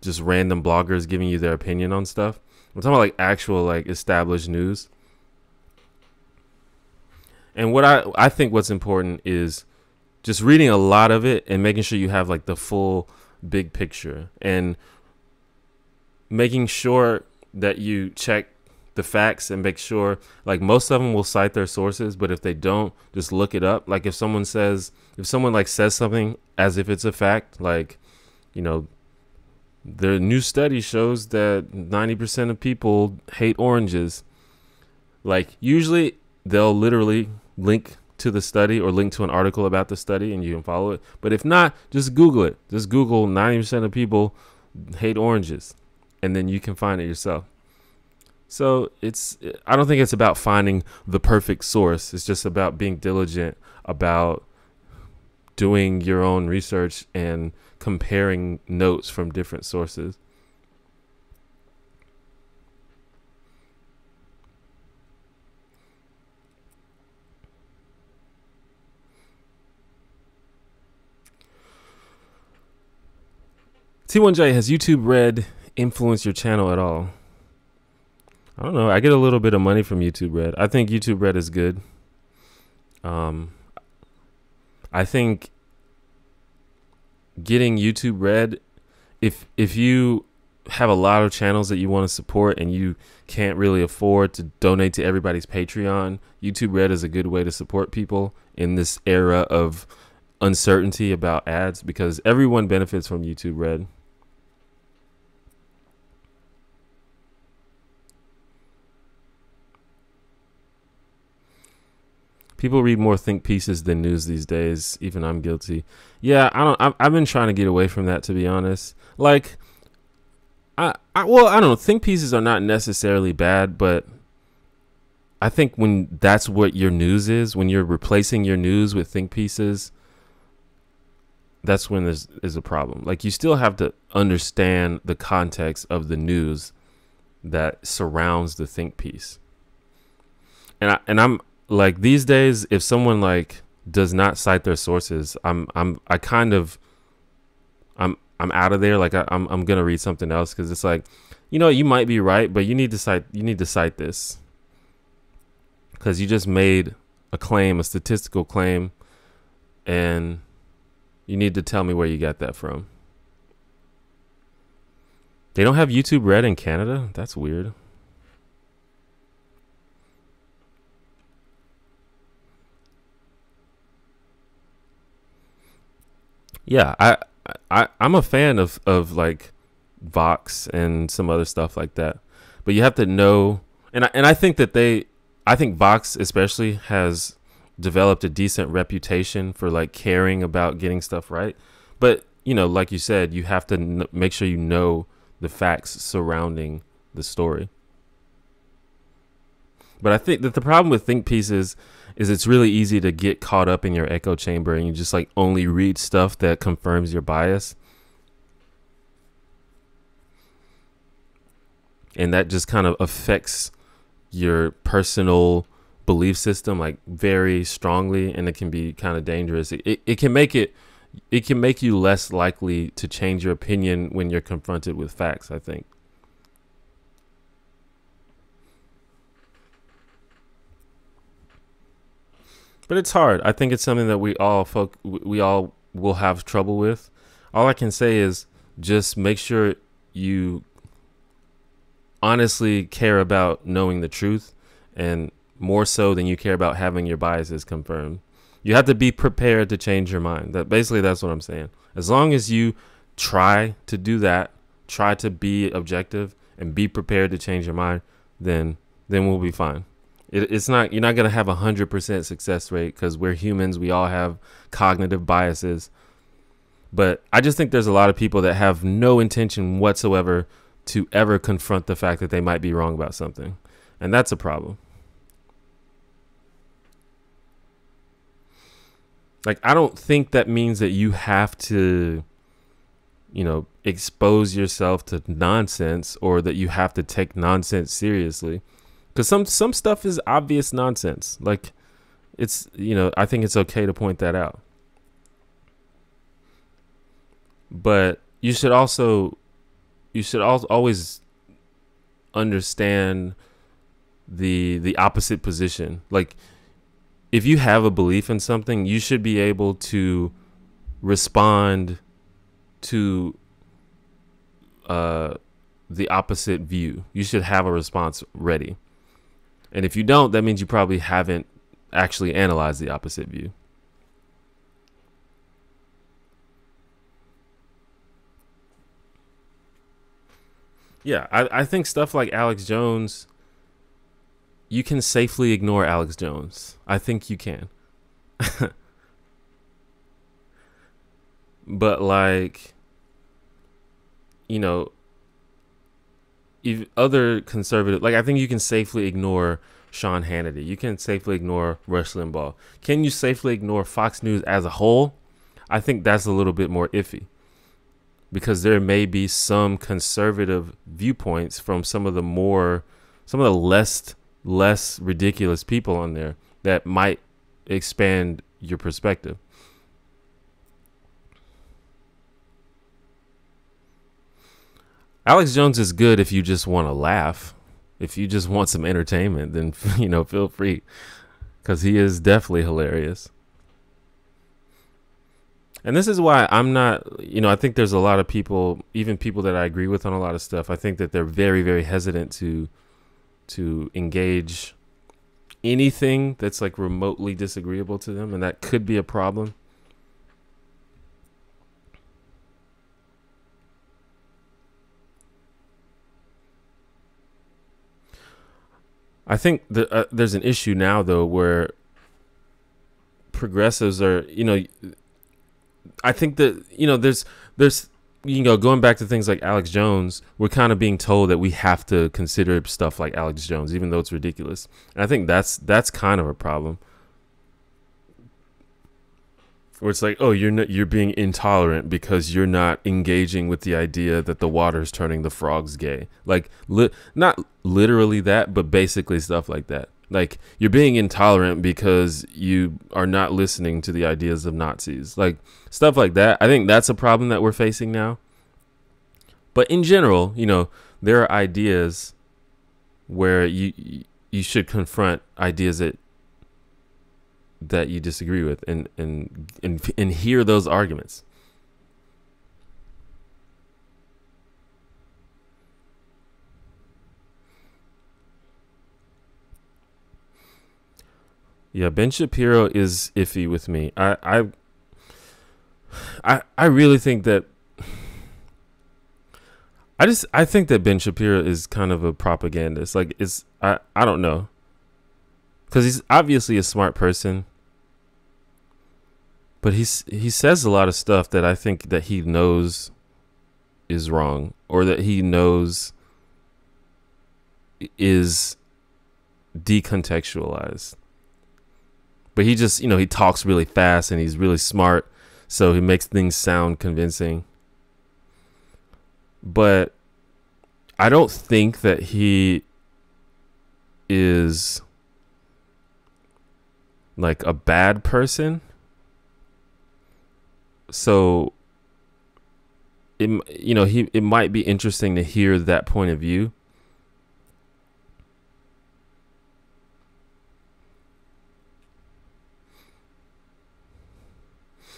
just random bloggers giving you their opinion on stuff. I'm talking about like actual like established news. And what I think what's important is just reading a lot of it and making sure you have like the full big picture, and making sure that you check the facts and make sure, like, most of them will cite their sources, but if they don't, just look it up. Like if someone like says something as if it's a fact, like, you know, the new study shows that 90% of people hate oranges. Like usually they'll literally link to the study or link to an article about the study and you can follow it. But if not, just Google it. Just Google 90% of people hate oranges, and then you can find it yourself. So I don't think it's about finding the perfect source. It's just about being diligent about doing your own research and comparing notes from different sources. T1J, has YouTube Red influenced your channel at all? I don't know. I get a little bit of money from YouTube Red. I think YouTube Red is good. I think getting YouTube Red, if you have a lot of channels that you want to support and you can't really afford to donate to everybody's Patreon, YouTube Red is a good way to support people in this era of uncertainty about ads, because everyone benefits from YouTube Red. People read more think pieces than news these days. Even I'm guilty. Yeah, I've been trying to get away from that, to be honest. Like, I don't know. Think pieces are not necessarily bad, but I think when that's what your news is, when you're replacing your news with think pieces, that's when there's a problem. Like, you still have to understand the context of the news that surrounds the think piece. And I'm like, these days, if someone like does not cite their sources, I'm out of there. Like I'm gonna read something else, because it's like, you know, you might be right, but you need to cite this, because you just made a claim, a statistical claim, and you need to tell me where you got that from. They don't have YouTube Red in Canada? That's weird. Yeah, I'm a fan of like Vox and some other stuff like that, but you have to know, and I think Vox especially has developed a decent reputation for like caring about getting stuff right. But you know, like you said, you have to make sure you know the facts surrounding the story. But I think that the problem with think pieces is it's really easy to get caught up in your echo chamber and you just like only read stuff that confirms your bias. And that just kind of affects your personal belief system like very strongly, and it can be kind of dangerous. It can make you less likely to change your opinion when you're confronted with facts, I think. But it's hard. I think it's something that we all will have trouble with. All I can say is just make sure you honestly care about knowing the truth, and more so than you care about having your biases confirmed. You have to be prepared to change your mind. That's what I'm saying. As long as you try to do that, try to be objective and be prepared to change your mind, then we'll be fine. It's not, you're not going to have 100% success rate, because we're humans. We all have cognitive biases. But I just think there's a lot of people that have no intention whatsoever to ever confront the fact that they might be wrong about something. And that's a problem. Like, I don't think that means that you have to, expose yourself to nonsense, or that you have to take nonsense seriously. Because some stuff is obvious nonsense. Like, it's, I think it's okay to point that out. But you should always understand the opposite position. Like, if you have a belief in something, you should be able to respond to the opposite view. You should have a response ready. And if you don't, that means you probably haven't actually analyzed the opposite view. Yeah, I think stuff like Alex Jones, you can safely ignore Alex Jones. I think you can. But like, if other conservative, like, I think you can safely ignore Sean Hannity. You can safely ignore Rush Limbaugh. Can you safely ignore Fox News as a whole? I think that's a little bit more iffy, because there may be some conservative viewpoints from some of the less ridiculous people on there that might expand your perspective. Alex Jones is good if you just want to laugh. If you just want some entertainment, then, feel free, because he is definitely hilarious. And this is why I'm not, I think there's a lot of people, even people that I agree with on a lot of stuff, I think that they're very, very hesitant to engage anything that's like remotely disagreeable to them. And that could be a problem. I think there's an issue now, though, where progressives are, I think that, there's, going back to things like Alex Jones, we're kind of being told that we have to consider stuff like Alex Jones, even though it's ridiculous. And I think that's kind of a problem. Where it's like, oh, you're being intolerant because you're not engaging with the idea that the water's turning the frogs gay. Like, not literally that, but basically stuff like that. Like, you're being intolerant because you are not listening to the ideas of Nazis. Like, stuff like that. I think that's a problem that we're facing now. But in general, there are ideas where you should confront ideas that you disagree with, and hear those arguments. Yeah, Ben Shapiro is iffy with me. I really think that I think that Ben Shapiro is kind of a propagandist. Like, I don't know. Because he's obviously a smart person, but he says a lot of stuff that I think that he knows is wrong, or that he knows is decontextualized. But he just, he talks really fast and he's really smart, so he makes things sound convincing. But I don't think that he is like a bad person. So it might be interesting to hear that point of view.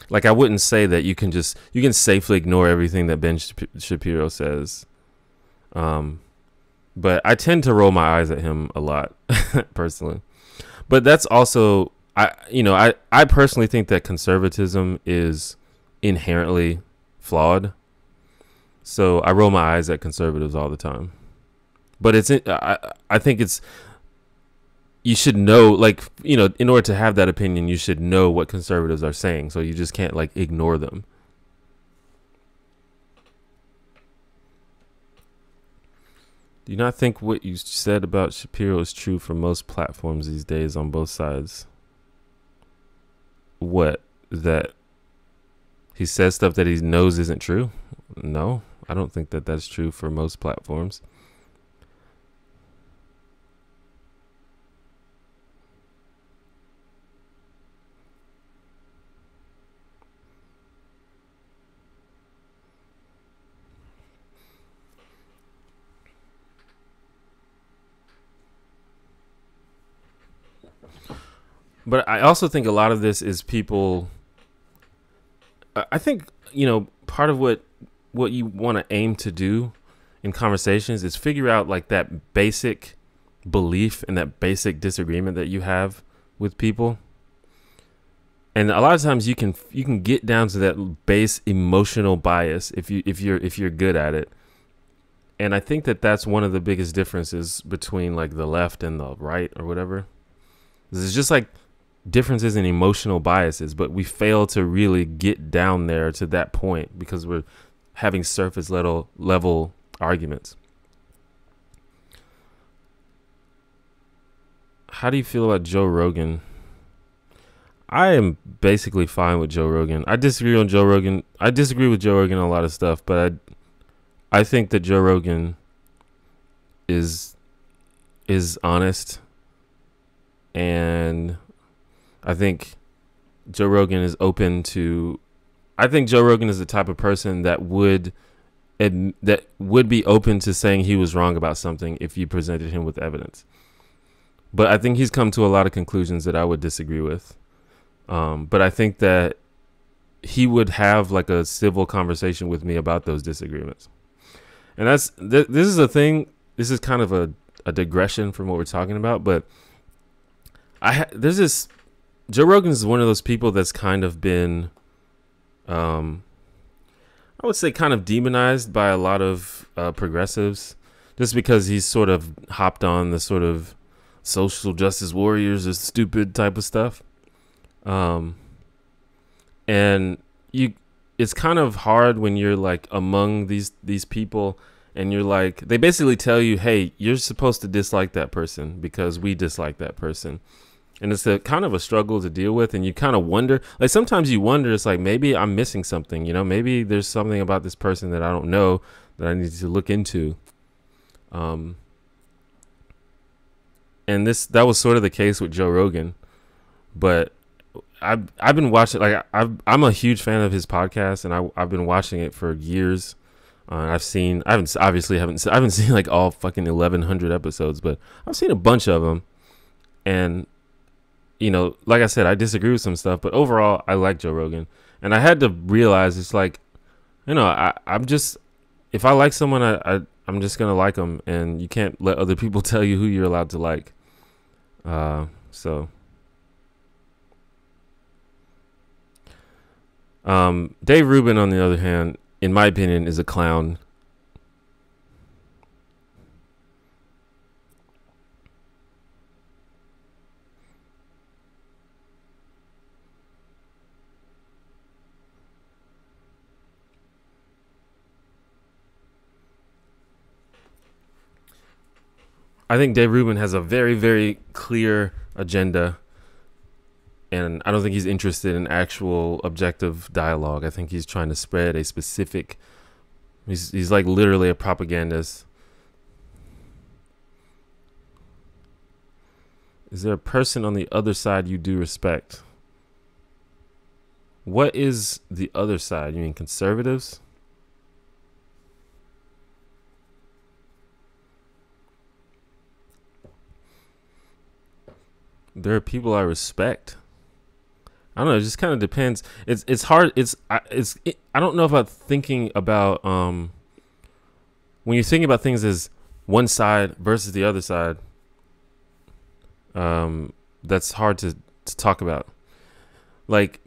Like, I wouldn't say that you can safely ignore everything that Ben Shapiro says. But I tend to roll my eyes at him a lot, personally. But that's also, I personally think that conservatism is inherently flawed. So I roll my eyes at conservatives all the time. But I think you should know, like, in order to have that opinion, you should know what conservatives are saying. So you just can't, like, ignore them. Do you not think what you said about Shapiro is true for most platforms these days on both sides? What? That he says stuff that he knows isn't true? No, I don't think that that's true for most platforms. But I also think a lot of this is people. I think, part of what you want to aim to do in conversations is figure out, like, that basic belief and that basic disagreement that you have with people. And a lot of times you can get down to that base emotional bias if you're good at it. And I think that that's one of the biggest differences between, like, the left and the right or whatever. It's just like differences in emotional biases, but we fail to really get down there to that point because we're having surface level arguments. How do you feel about Joe Rogan? I am basically fine with Joe Rogan. I disagree with Joe Rogan on a lot of stuff, but I think that Joe Rogan is honest, and I think Joe Rogan is open to. I think Joe Rogan is the type of person that would be open to saying he was wrong about something if you presented him with evidence. But I think he's come to a lot of conclusions that I would disagree with. But I think that he would have, like, a civil conversation with me about those disagreements. And this is a thing. This is kind of a digression from what we're talking about. But there's this. Joe Rogan is one of those people that's kind of been, I would say, kind of demonized by a lot of progressives, just because he's sort of hopped on the sort of social justice warriors is stupid type of stuff. And it's kind of hard when you're, like, among these people and you're like, they basically tell you, hey, you're supposed to dislike that person because we dislike that person. And it's a kind of a struggle to deal with. And you kind of wonder, like, sometimes you wonder, it's like, maybe I'm missing something, maybe there's something about this person that I don't know that I need to look into. And that was sort of the case with Joe Rogan, but I've been watching, like, I'm a huge fan of his podcast, and I've been watching it for years. I haven't seen like all fucking 1,100 episodes, but I've seen a bunch of them. And, like I said, I disagree with some stuff, but overall I like Joe Rogan. And I had to realize it's like, I'm just, if I like someone, I'm just going to like them, and you can't let other people tell you who you're allowed to like. Dave Rubin, on the other hand, in my opinion, is a clown. I think Dave Rubin has a very, very clear agenda, and I don't think he's interested in actual objective dialogue. I think he's trying to spread a specific. He's like literally a propagandist. Is there a person on the other side you do respect? What is the other side? You mean conservatives? There are people I respect. I don't know. It just kind of depends. It's hard. I don't know about thinking about when you're thinking about things as one side versus the other side. That's hard to talk about. Like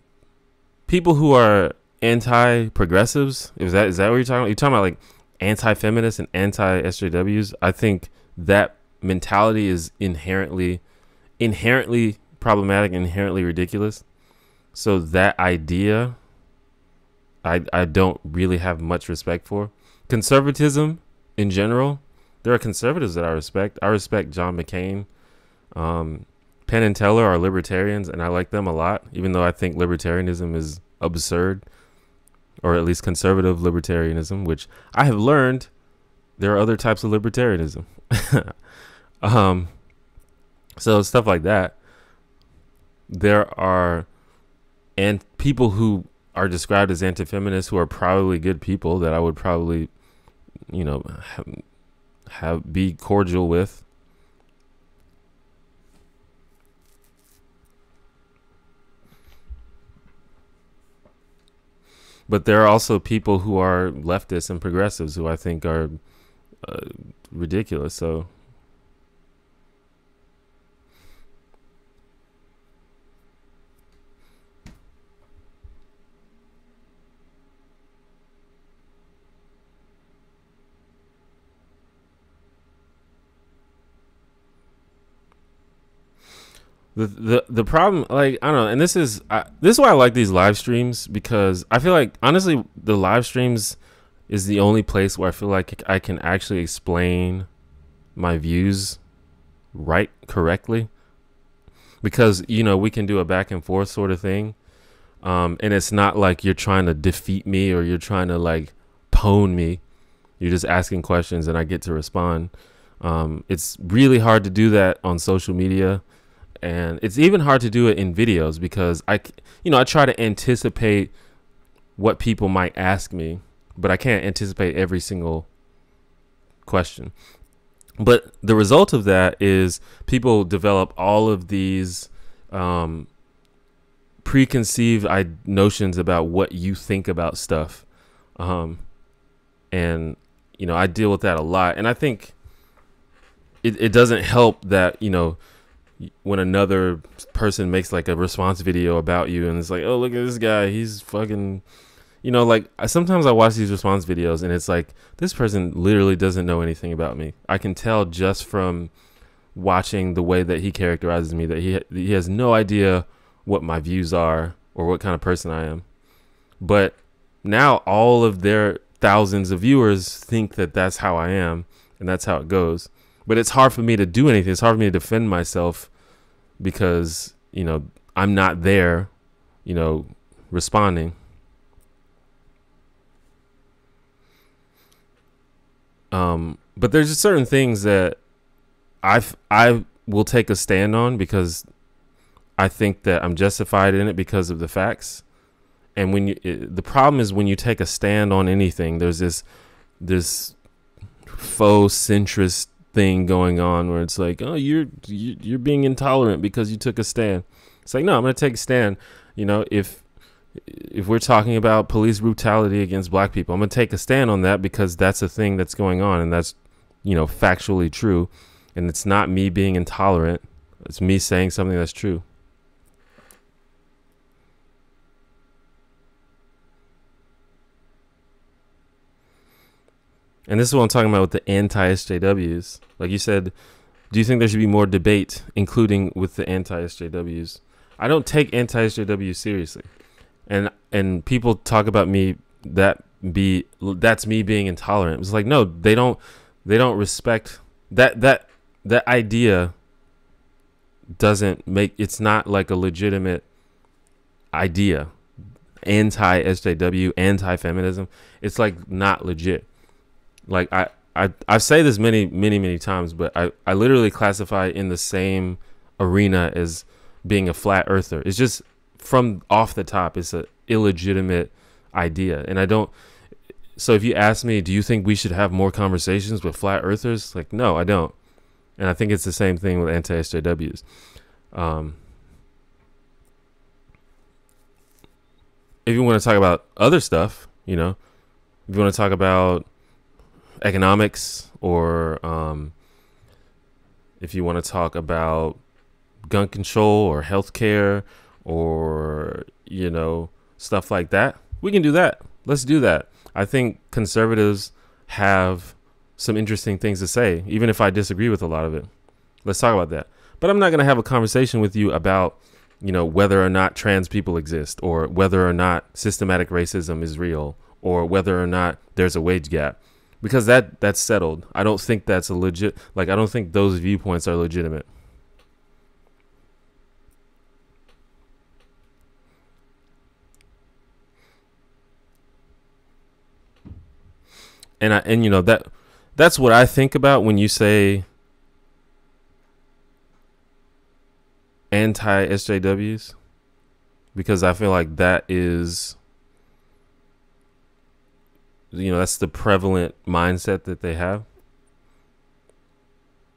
people who are anti-progressives. Is that what you're talking about? You're talking about like anti-feminists and anti-SJWs. I think that mentality is inherently problematic, inherently ridiculous. So that idea, I don't really have much respect for. Conservatism in general, there are conservatives that I respect. I respect John McCain. Penn and Teller are libertarians, and I like them a lot, even though I think libertarianism is absurd, or at least conservative libertarianism, which I have learned there are other types of libertarianism. So stuff like that. There are people who are described as anti-feminists who are probably good people that I would probably, be cordial with. But there are also people who are leftists and progressives who I think are ridiculous. So the problem, like, I don't know, and this is why I like these live streams, because I feel like honestly the live streams is the only place where I feel like I can actually explain my views correctly, because we can do a back and forth sort of thing, and it's not like you're trying to defeat me or you're trying to like pwn me. You're just asking questions and I get to respond. It's really hard to do that on social media. And it's even hard to do it in videos because I try to anticipate what people might ask me, but I can't anticipate every single question. But the result of that is people develop all of these preconceived notions about what you think about stuff. And, I deal with that a lot. And I think it doesn't help that, when another person makes like a response video about you and it's like, oh, look at this guy, he's fucking, like sometimes I watch these response videos and it's like, this person literally doesn't know anything about me. I can tell just from watching the way that he characterizes me that he has no idea what my views are or what kind of person I am. But now all of their thousands of viewers think that that's how I am and that's how it goes. But it's hard for me to do anything. It's hard for me to defend myself because, I'm not there, responding. But there's just certain things that I will take a stand on because I think that I'm justified in it because of the facts. And the problem is when you take a stand on anything, there's this faux centrist thing going on where it's like, oh, you're being intolerant because you took a stand. It's like, no, I'm going to take a stand. If we're talking about police brutality against black people, I'm going to take a stand on that because that's a thing that's going on and that's, factually true. And it's not me being intolerant. It's me saying something that's true. And this is what I'm talking about with the anti-SJWs. Like you said, do you think there should be more debate, including with the anti-SJWs? I don't take anti-SJWs seriously. And people talk about me that's me being intolerant. It's like, no, they don't respect that idea it's not like a legitimate idea. Anti-SJW, anti-feminism. It's like not legit. Like I say this many times, but I literally classify in the same arena as being a flat earther. It's just from off the top, it's an illegitimate idea. And I don't. So if you ask me, do you think we should have more conversations with flat earthers? Like, no, I don't. And I think it's the same thing with anti-SJWs. if you want to talk about other stuff, you know, if you want to talk about economics, or if you want to talk about gun control or healthcare, or, you know, stuff like that, we can do that. Let's do that. I think conservatives have some interesting things to say, even if I disagree with a lot of it. Let's talk about that. But I'm not going to have a conversation with you about, you know, whether or not trans people exist, or whether or not systematic racism is real, or whether or not there's a wage gap, because that's settled. I don't think that's a legit, like, I don't think those viewpoints are legitimate. And you know, that's what I think about when you say anti-SJWs, because I feel like that is, you know, that's the prevalent mindset that they have.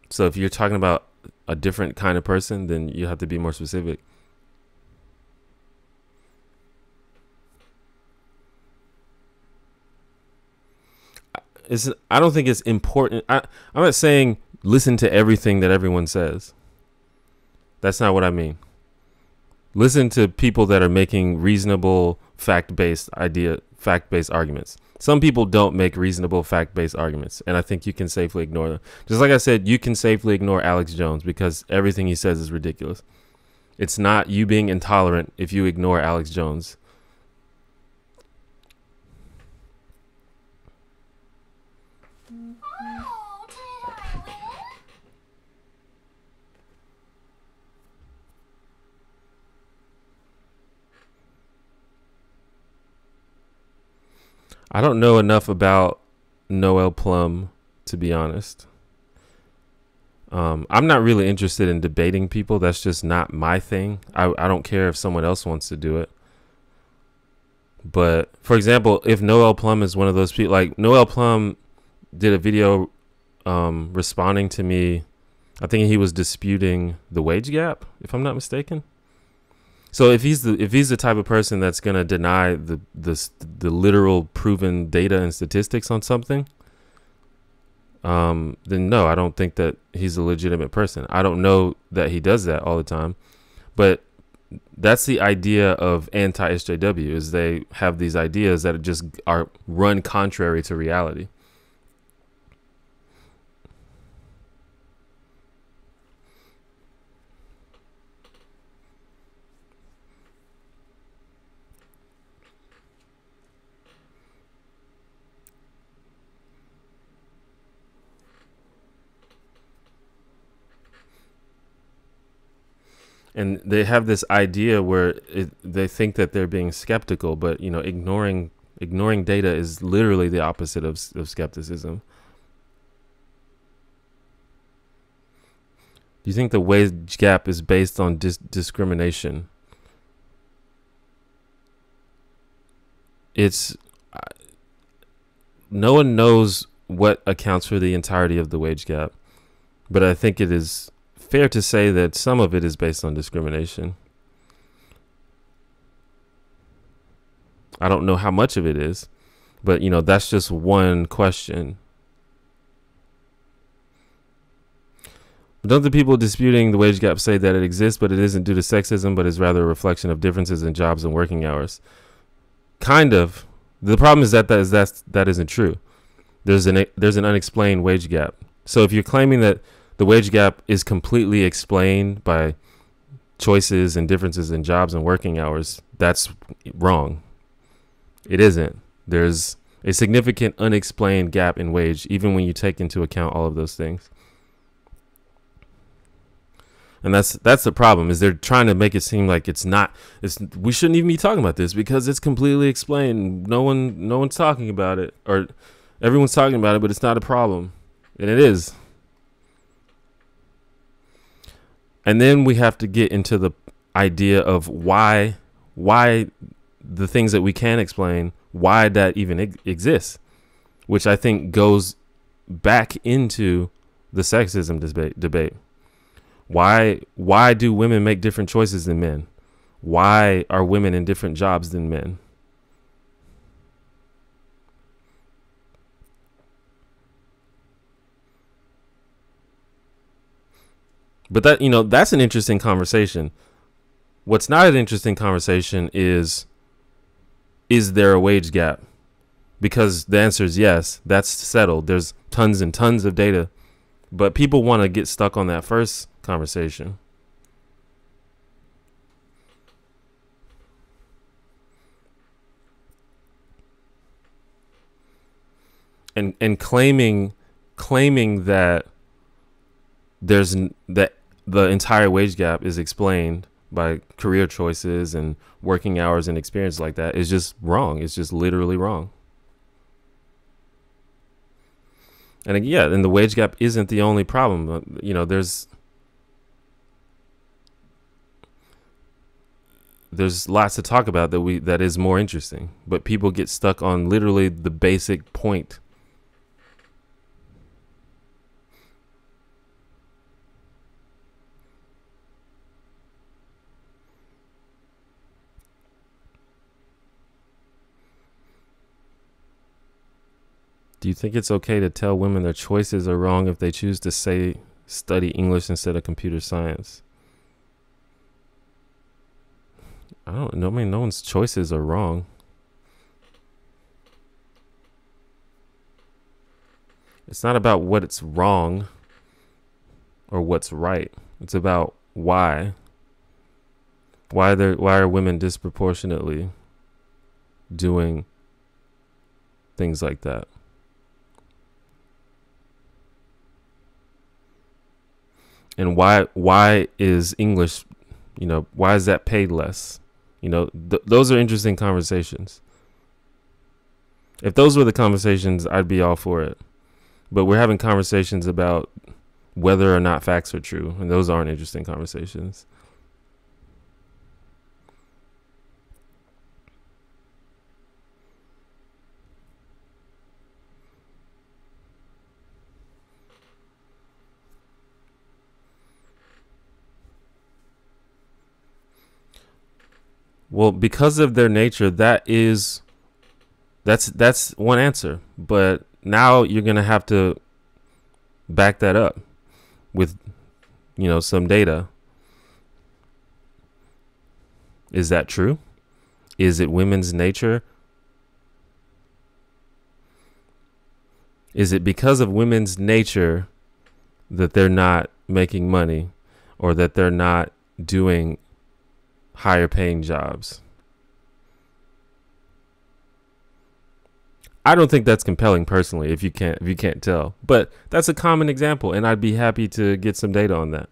So if you're talking about a different kind of person, then you have to be more specific. I don't think it's important. I'm not saying listen to everything that everyone says. That's not what I mean. Listen to people that are making reasonable fact-based arguments. Some people don't make reasonable fact-based arguments, and I think you can safely ignore them. Just like I said, you can safely ignore Alex Jones because everything he says is ridiculous. It's not you being intolerant if you ignore Alex Jones. I don't know enough about Noel Plum, to be honest. I'm not really interested in debating people. That's just not my thing. I don't care if someone else wants to do it. But, for example, if Noel Plum is one of those people, like Noel Plum did a video responding to me. I think he was disputing the wage gap, if I'm not mistaken. So if he's the type of person that's gonna deny the literal proven data and statistics on something, then no, I don't think that he's a legitimate person. I don't know that he does that all the time, but that's the idea of anti-SJW, is they have these ideas that just are run contrary to reality. And they have this idea where they think that they're being skeptical, but, you know, ignoring data is literally the opposite of skepticism. Do you think the wage gap is based on discrimination? No one knows what accounts for the entirety of the wage gap, but I think it is fair to say that some of it is based on discrimination. I don't know how much of it is, but, you know, that's just one question. Don't the people disputing the wage gap say that it exists, but it isn't due to sexism, but is rather a reflection of differences in jobs and working hours? Kind of. The problem is that isn't true. There's an unexplained wage gap. So if you're claiming that the wage gap is completely explained by choices and differences in jobs and working hours, that's wrong. It isn't. There's a significant unexplained gap in wage, even when you take into account all of those things. And that's the problem, is they're trying to make it seem like we shouldn't even be talking about this because it's completely explained. No one's talking about it, or everyone's talking about it, but it's not a problem. And it is. And then we have to get into the idea of why the things that we can explain, why that even exists, which I think goes back into the sexism debate. Why do women make different choices than men? Why are women in different jobs than men? But that, you know, that's an interesting conversation. What's not an interesting conversation is there a wage gap? Because the answer is yes. That's settled. There's tons and tons of data. But people want to get stuck on that first conversation. And claiming that that the entire wage gap is explained by career choices and working hours and experience like that is just wrong. It's just literally wrong. And yeah, and the wage gap isn't the only problem. You know, there's lots to talk about that is more interesting, but people get stuck on literally the basic point. Do you think it's okay to tell women their choices are wrong if they choose to study English instead of computer science? I don't know. I mean, no one's choices are wrong. It's not about what it's wrong or what's right. It's about why. Why are women disproportionately doing things like that? And why is English, you know, why is that paid less? You know, those are interesting conversations. If those were the conversations, I'd be all for it. But we're having conversations about whether or not facts are true, and those aren't interesting conversations. Well, because of their nature, that's one answer. But now you're going to have to back that up with, you know, some data. Is that true? Is it women's nature? Is it because of women's nature that they're not making money or that they're not doing higher paying jobs? I don't think that's compelling personally if you can't tell. But that's a common example, and I'd be happy to get some data on that.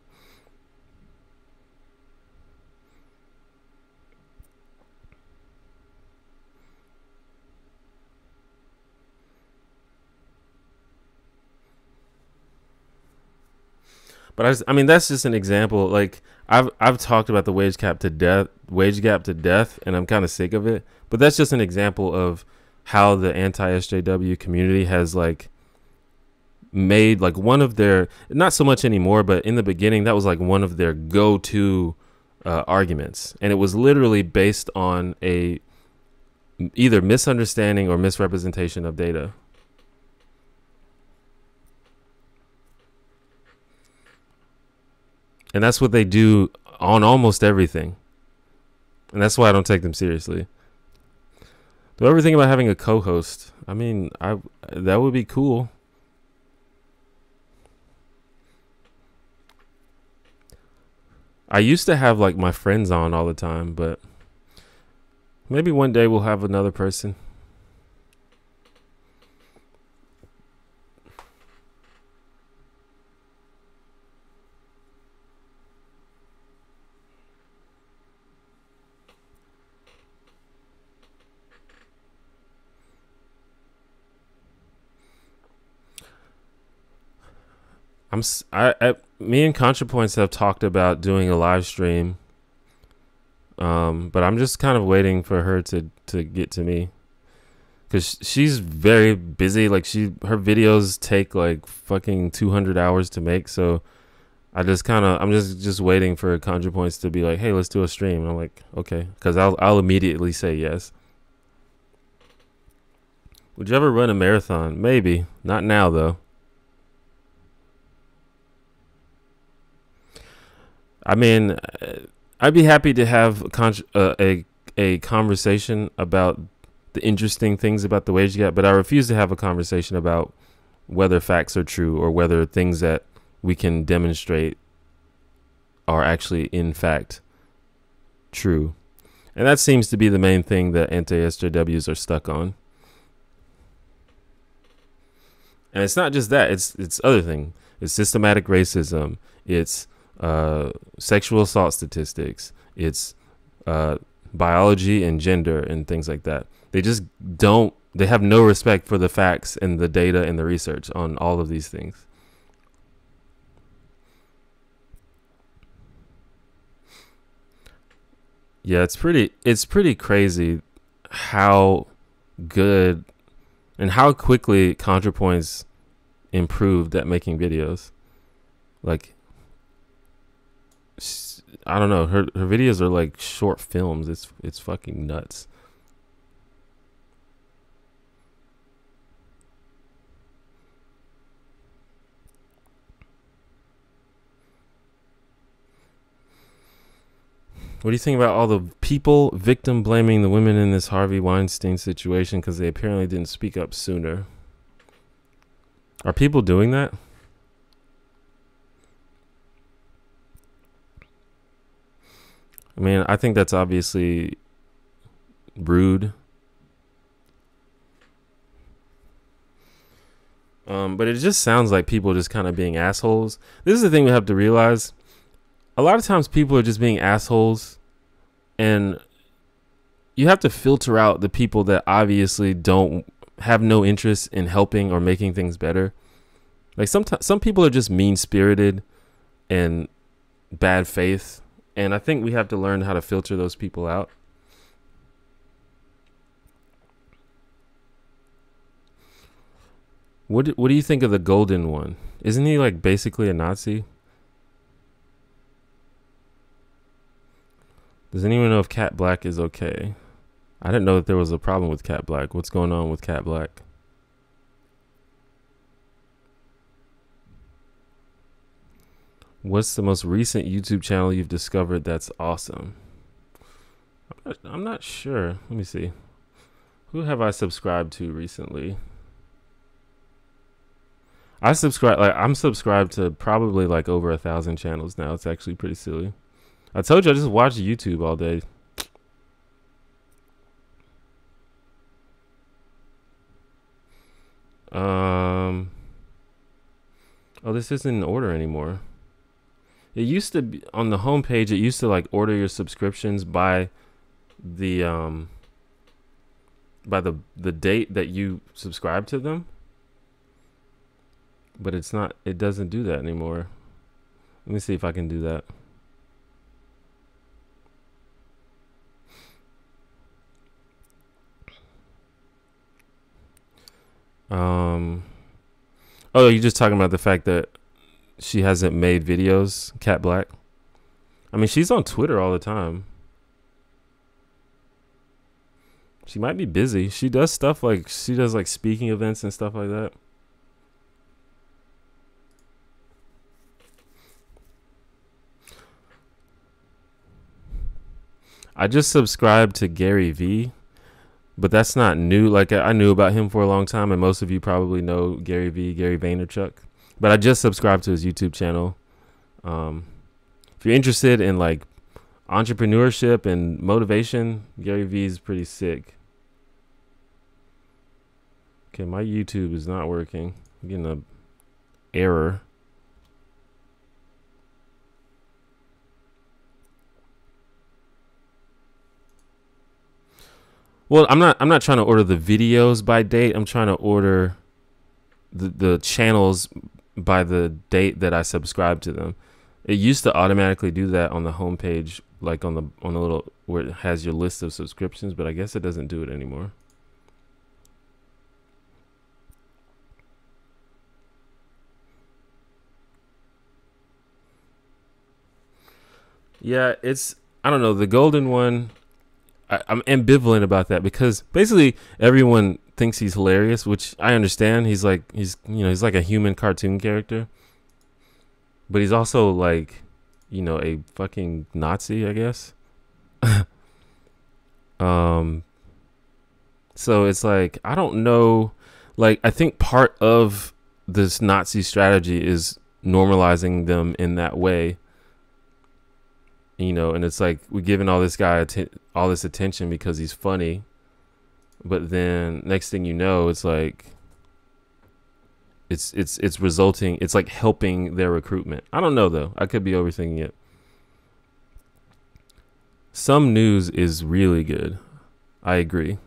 But I mean, that's just an example. Like I've talked about the wage gap to death, and I'm kind of sick of it. But that's just an example of how the anti-SJW community has like made like one of their, not so much anymore, but in the beginning that was like one of their go-to arguments, and it was literally based on a either misunderstanding or misrepresentation of data. And that's what they do on almost everything. And that's why I don't take them seriously. Do I ever think about having a co-host? I mean, that would be cool. I used to have like my friends on all the time, but maybe one day we'll have another person. Me and ContraPoints have talked about doing a live stream, but I'm just kind of waiting for her to get to me, because she's very busy. Like her videos take like fucking 200 hours to make, so I'm just waiting for ContraPoints to be like, hey, let's do a stream. And I'm like, okay, because I'll immediately say yes. Would you ever run a marathon? Maybe. Not now though. I mean, I'd be happy to have a conversation about the interesting things about the wage gap, but I refuse to have a conversation about whether facts are true or whether things that we can demonstrate are actually in fact true. And that seems to be the main thing that anti-SJWs are stuck on. And it's not just that, it's other thing. It's systematic racism. It's sexual assault statistics. It's biology and gender and things like that. They have no respect for the facts and the data and the research on all of these things. Yeah, it's pretty crazy how good and how quickly ContraPoints improved at making videos. Like, I don't know, her videos are like short films. It's fucking nuts. What do you think about all the people victim blaming the women in this Harvey Weinstein situation because they apparently didn't speak up sooner? Are people doing that? I mean, I think that's obviously rude. But it just sounds like people just kind of being assholes. This is the thing we have to realize. A lot of times people are just being assholes, and you have to filter out the people that obviously don't have no interest in helping or making things better. Like some people are just mean-spirited and bad faith, and I think we have to learn how to filter those people out. What do you think of the golden one? Isn't he like basically a Nazi? Does anyone know if Cat Black is okay? I didn't know that there was a problem with Cat Black. What's going on with Cat Black? What's the most recent YouTube channel you've discovered that's awesome? I'm not sure. Let me see. Who have I subscribed to recently? I'm subscribed to probably like over 1,000 channels now. It's actually pretty silly. I told you I just watch YouTube all day. Oh, this isn't in order anymore. It used to be on the homepage. It used to like order your subscriptions by the date that you subscribe to them. But it's not. It doesn't do that anymore. Let me see if I can do that. Oh, you're just talking about the fact that she hasn't made videos, Cat Black? I mean, she's on Twitter all the time. She might be busy. She does stuff like, she does like speaking events and stuff like that. I just subscribed to Gary V, but that's not new. Like, I knew about him for a long time, and most of you probably know Gary V, Gary Vaynerchuk. But I just subscribed to his YouTube channel. If you're interested in like entrepreneurship and motivation, Gary V is pretty sick. Okay, my YouTube is not working. I'm getting an error. Well, I'm not trying to order the videos by date. I'm trying to order the channels by the date that I subscribe to them. It used to automatically do that on the homepage, like on the little where it has your list of subscriptions, but I guess it doesn't do it anymore. Yeah, I don't know, the golden one. I'm ambivalent about that because basically everyone thinks he's hilarious, which I understand. He's like a human cartoon character, but he's also like, a fucking Nazi, I guess. So it's like, I don't know. Like, I think part of this Nazi strategy is normalizing them in that way. And it's like, we're giving all this guy all this attention because he's funny. But then next thing you know, it's like, it's resulting, it's like helping their recruitment. I don't know though. I could be overthinking it. Some news is really good. I agree.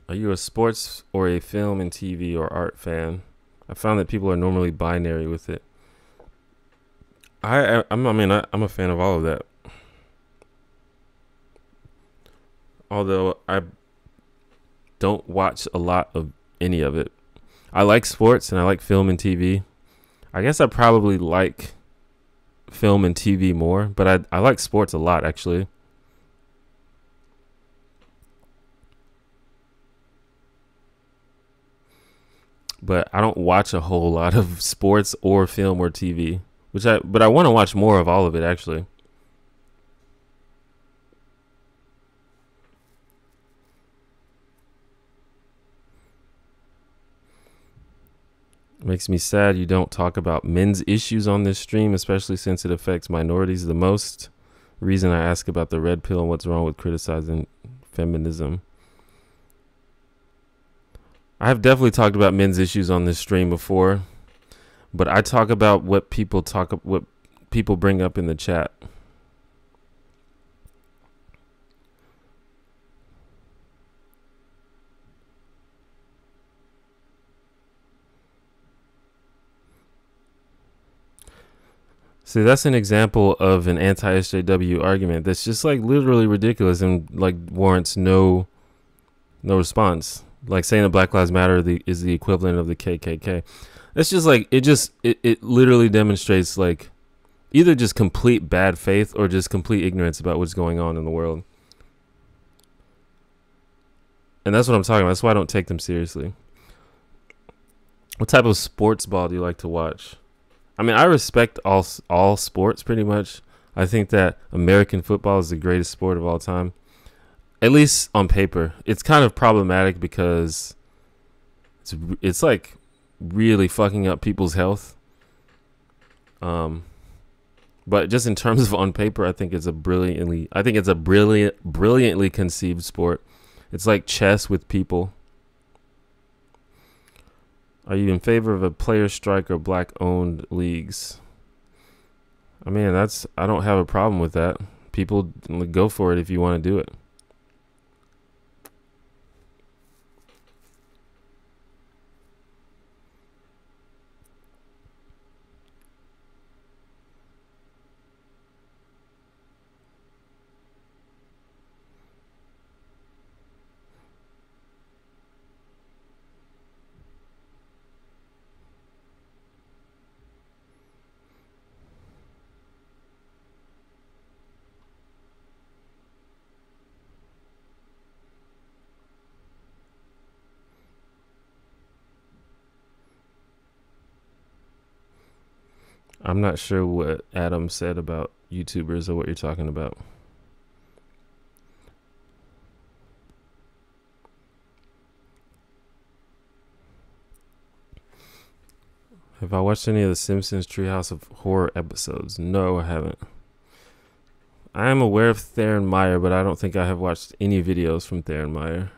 Are you a sports or a film and TV or art fan? I found that people are normally binary with it. I'm a fan of all of that. Although I don't watch a lot of any of it. I like sports and I like film and TV. I guess I probably like film and TV more, but I like sports a lot actually. But I don't watch a whole lot of sports or film or TV, but I want to watch more of all of it actually. Makes me sad you don't talk about men's issues on this stream, especially since it affects minorities the most. Reason I ask about the red pill and what's wrong with criticizing feminism. I have definitely talked about men's issues on this stream before, but I talk about what people bring up in the chat. See, that's an example of an anti-SJW argument that's just like literally ridiculous and like warrants no response. Like saying that Black Lives Matter is the equivalent of the KKK. It's just like, it literally demonstrates like either just complete bad faith or just complete ignorance about what's going on in the world. And that's what I'm talking about. That's why I don't take them seriously. What type of sports ball do you like to watch? I mean, I respect all sports pretty much. I think that American football is the greatest sport of all time. At least on paper. It's kind of problematic because it's like really fucking up people's health. But just in terms of on paper, I think it's a brilliantly conceived sport. It's like chess with people. Are you in favor of a player strike or black-owned leagues? I mean, I don't have a problem with that. People go for it if you want to do it. I'm not sure what Adam said about YouTubers or what you're talking about. Have I watched any of the Simpsons Treehouse of Horror episodes? No, I haven't. I am aware of Theron Meyer, but I don't think I have watched any videos from Theron Meyer.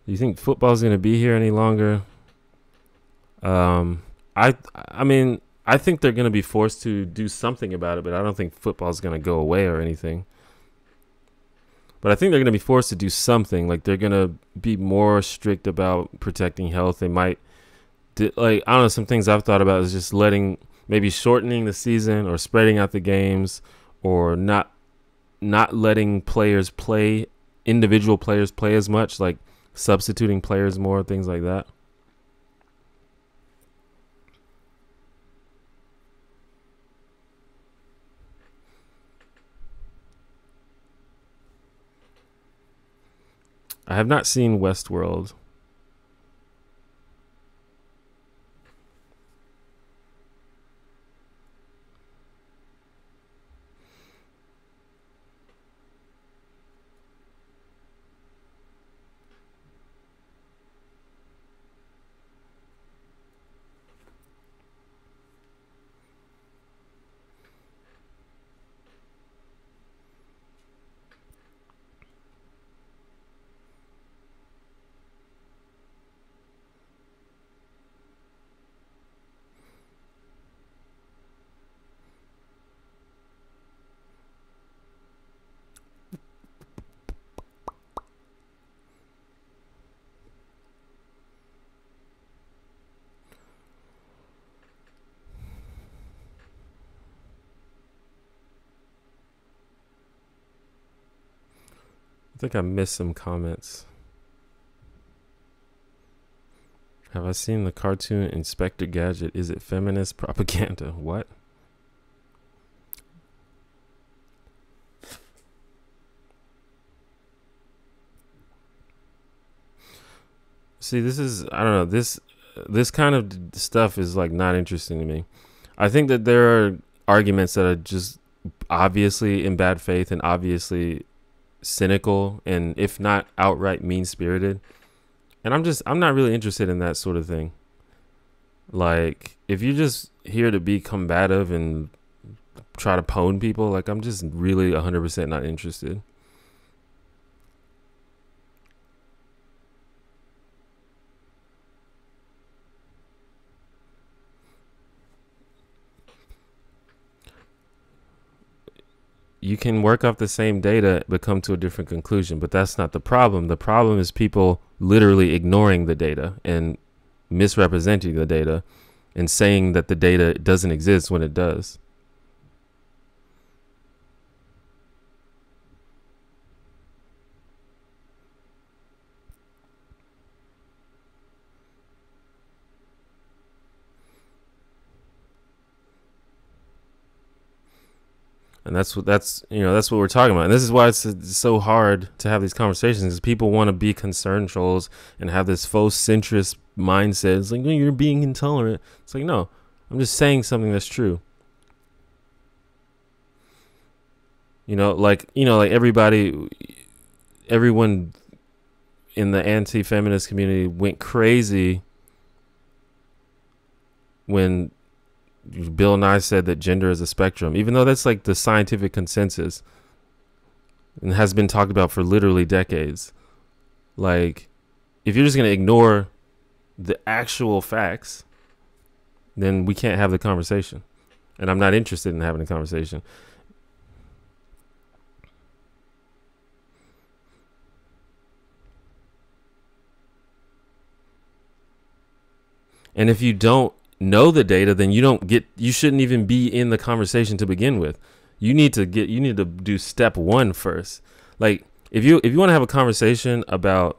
Do you think football's going to be here any longer? I mean, I think they're going to be forced to do something about it, but I don't think football's going to go away or anything. But I think they're going to be forced to do something. Like, they're going to be more strict about protecting health. They might, I don't know, some things I've thought about is just letting maybe shortening the season or spreading out the games, or not letting players play, individual players play as much, like substituting players more, things like that. I have not seen Westworld. I think I missed some comments. Have I seen the cartoon Inspector Gadget? Is it feminist propaganda? What? See, this is, I don't know, this kind of stuff is like not interesting to me. I think that there are arguments that are just obviously in bad faith and obviously cynical, and if not outright mean-spirited. And I'm not really interested in that sort of thing. Like, if you're just here to be combative and try to pwn people, like, I'm just really 100% not interested. You can work off the same data but come to a different conclusion, but that's not the problem. The problem is people literally ignoring the data and misrepresenting the data and saying that the data doesn't exist when it does. And that's what we're talking about. And this is why it's so hard to have these conversations, because people want to be concern trolls and have this faux centrist mindset. It's like, no, you're being intolerant. It's like, no, I'm just saying something that's true. Like everyone in the anti-feminist community went crazy when Bill Nye said that gender is a spectrum, even though that's like the scientific consensus and has been talked about for literally decades. Like, if you're just going to ignore the actual facts, then we can't have the conversation. And I'm not interested in having a conversation. And if you don't know the data, then you shouldn't even be in the conversation to begin with. You need to do step one first. Like, if you want to have a conversation about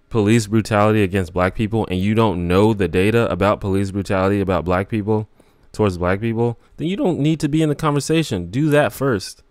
police brutality against black people and you don't know the data about police brutality about black people towards black people, then you don't need to be in the conversation. Do that first.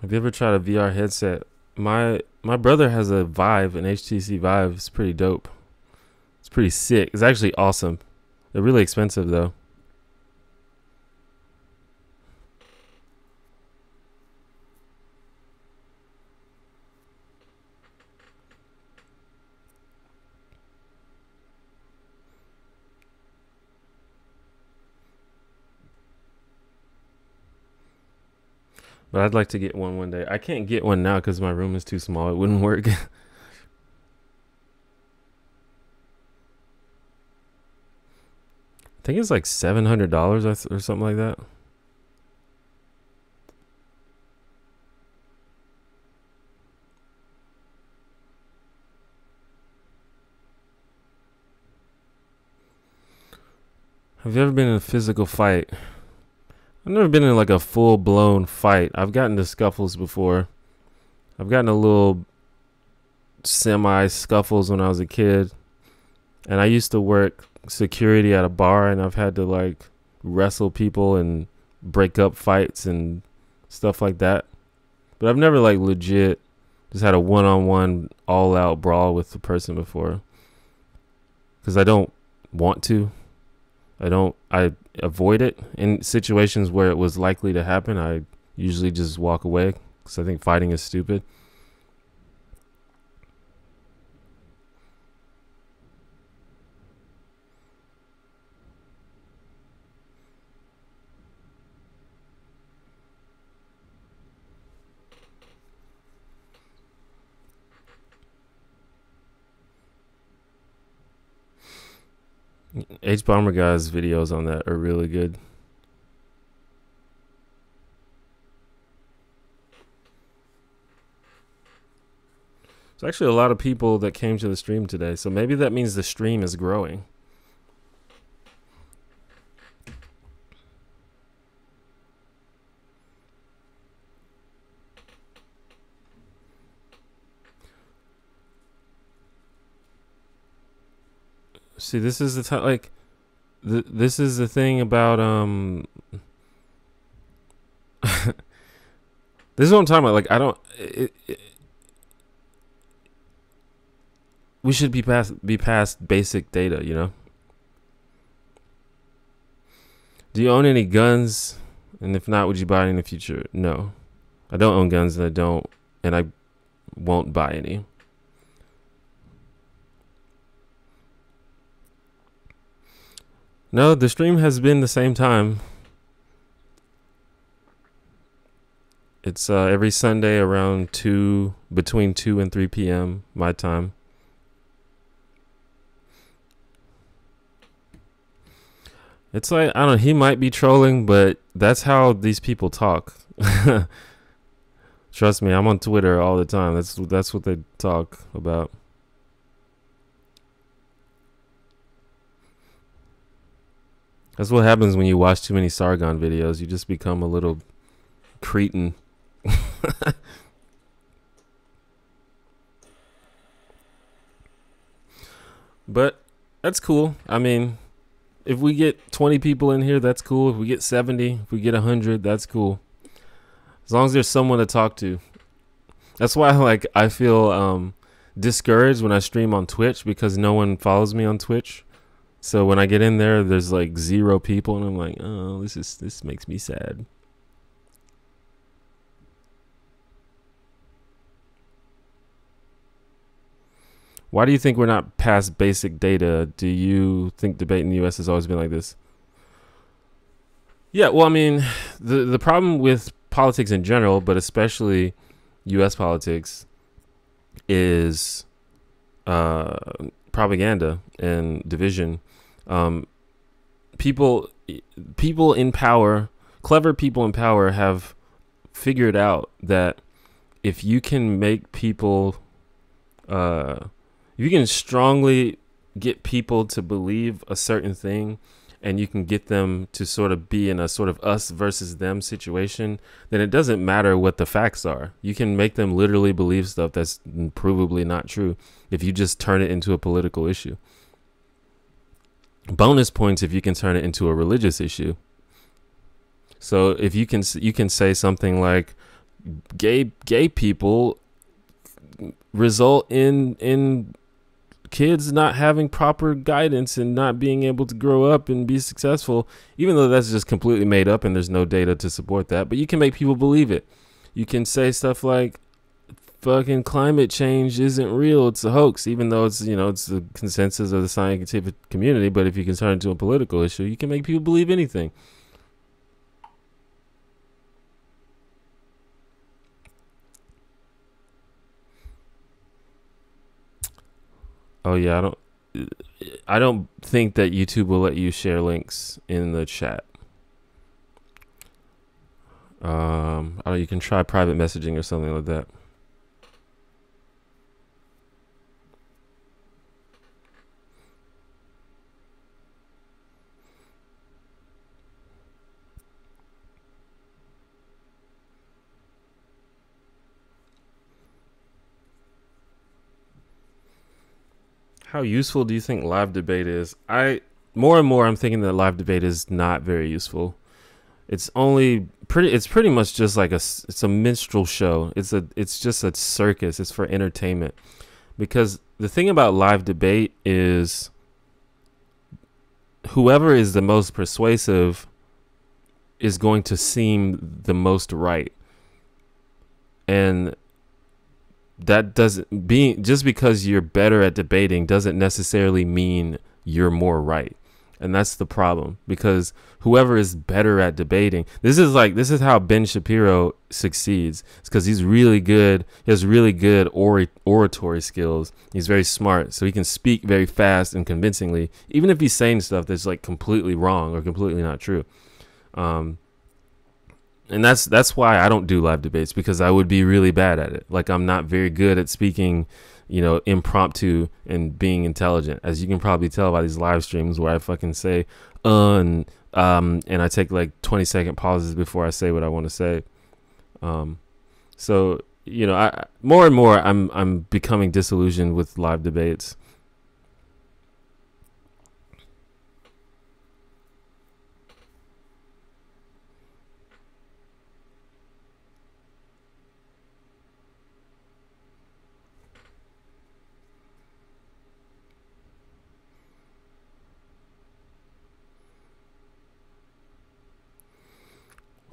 Have you ever tried a VR headset? My brother has a Vive, an HTC Vive. It's pretty dope. It's pretty sick. It's actually awesome. They're really expensive though. But I'd like to get one day. I can't get one now because my room is too small. It wouldn't work. I think it's like $700 or something like that. Have you ever been in a physical fight? I've never been in like a full-blown fight. I've gotten to scuffles before. I've gotten a little semi-scuffles when I was a kid. And I used to work security at a bar, and I've had to like wrestle people and break up fights and stuff like that. But I've never like legit just had a one-on-one all-out brawl with the person before. Because I don't want to. I avoid it. In situations where it was likely to happen, I usually just walk away because I think fighting is stupid. H Bomber Guy's videos on that are really good. There's actually a lot of people that came to the stream today, so maybe that means the stream is growing. See, this is the time, like, this is the thing about, this is what I'm talking about. Like, I don't, we should be past basic data, you know? Do you own any guns? And if not, would you buy any in the future? No. I don't own guns, and I won't buy any. No, the stream has been the same time. It's every Sunday around between 2 and 3 p.m. my time. It's like, I don't know, he might be trolling, but that's how these people talk. Trust me, I'm on Twitter all the time. That's what they talk about. That's what happens when you watch too many Sargon videos. You just become a little cretin. But that's cool. I mean, if we get 20 people in here, that's cool. If we get 70, if we get 100, that's cool. As long as there's someone to talk to. That's why like I feel discouraged when I stream on Twitch, because no one follows me on Twitch. So when I get in there, there's like 0 people, and I'm like, oh, this makes me sad. Why do you think we're not past basic data? Do you think debate in the U.S. has always been like this? Yeah, well, I mean, the problem with politics in general, but especially U.S. politics, is propaganda and division. People in power, clever people in power, have figured out that if you can make people, if you can strongly get people to believe a certain thing, and you can get them to sort of be in a sort of us versus them situation, then it doesn't matter what the facts are. You can make them literally believe stuff that's provably not true if you just turn it into a political issue. Bonus points if you can turn it into a religious issue. So if you can say something like gay people result in kids not having proper guidance and not being able to grow up and be successful, even though that's just completely made up and there's no data to support that. But you can make people believe it. You can say stuff like fucking climate change isn't real, it's a hoax, even though it's, you know, it's the consensus of the scientific community. But if you can turn it into a political issue, you can make people believe anything. Oh yeah, I don't think that YouTube will let you share links in the chat. You can try private messaging or something like that. How useful do you think live debate is? More and more I'm thinking that live debate is not very useful. It's pretty much just like it's a minstrel show. It's just a circus. It's for entertainment. Because the thing about live debate is whoever is the most persuasive is going to seem the most right. And that doesn't just because you're better at debating doesn't necessarily mean you're more right. And that's the problem, because whoever is better at debating, this is how Ben Shapiro succeeds. It's because he's really good. He has really good oratory skills. He's very smart, so he can speak very fast and convincingly, even if he's saying stuff that's like completely wrong or completely not true. And that's why I don't do live debates, because I would be really bad at it. Like, I'm not very good at speaking, impromptu and being intelligent, as you can probably tell by these live streams where I fucking say, and I take like 20-second pauses before I say what I want to say. So, I more and more I'm becoming disillusioned with live debates.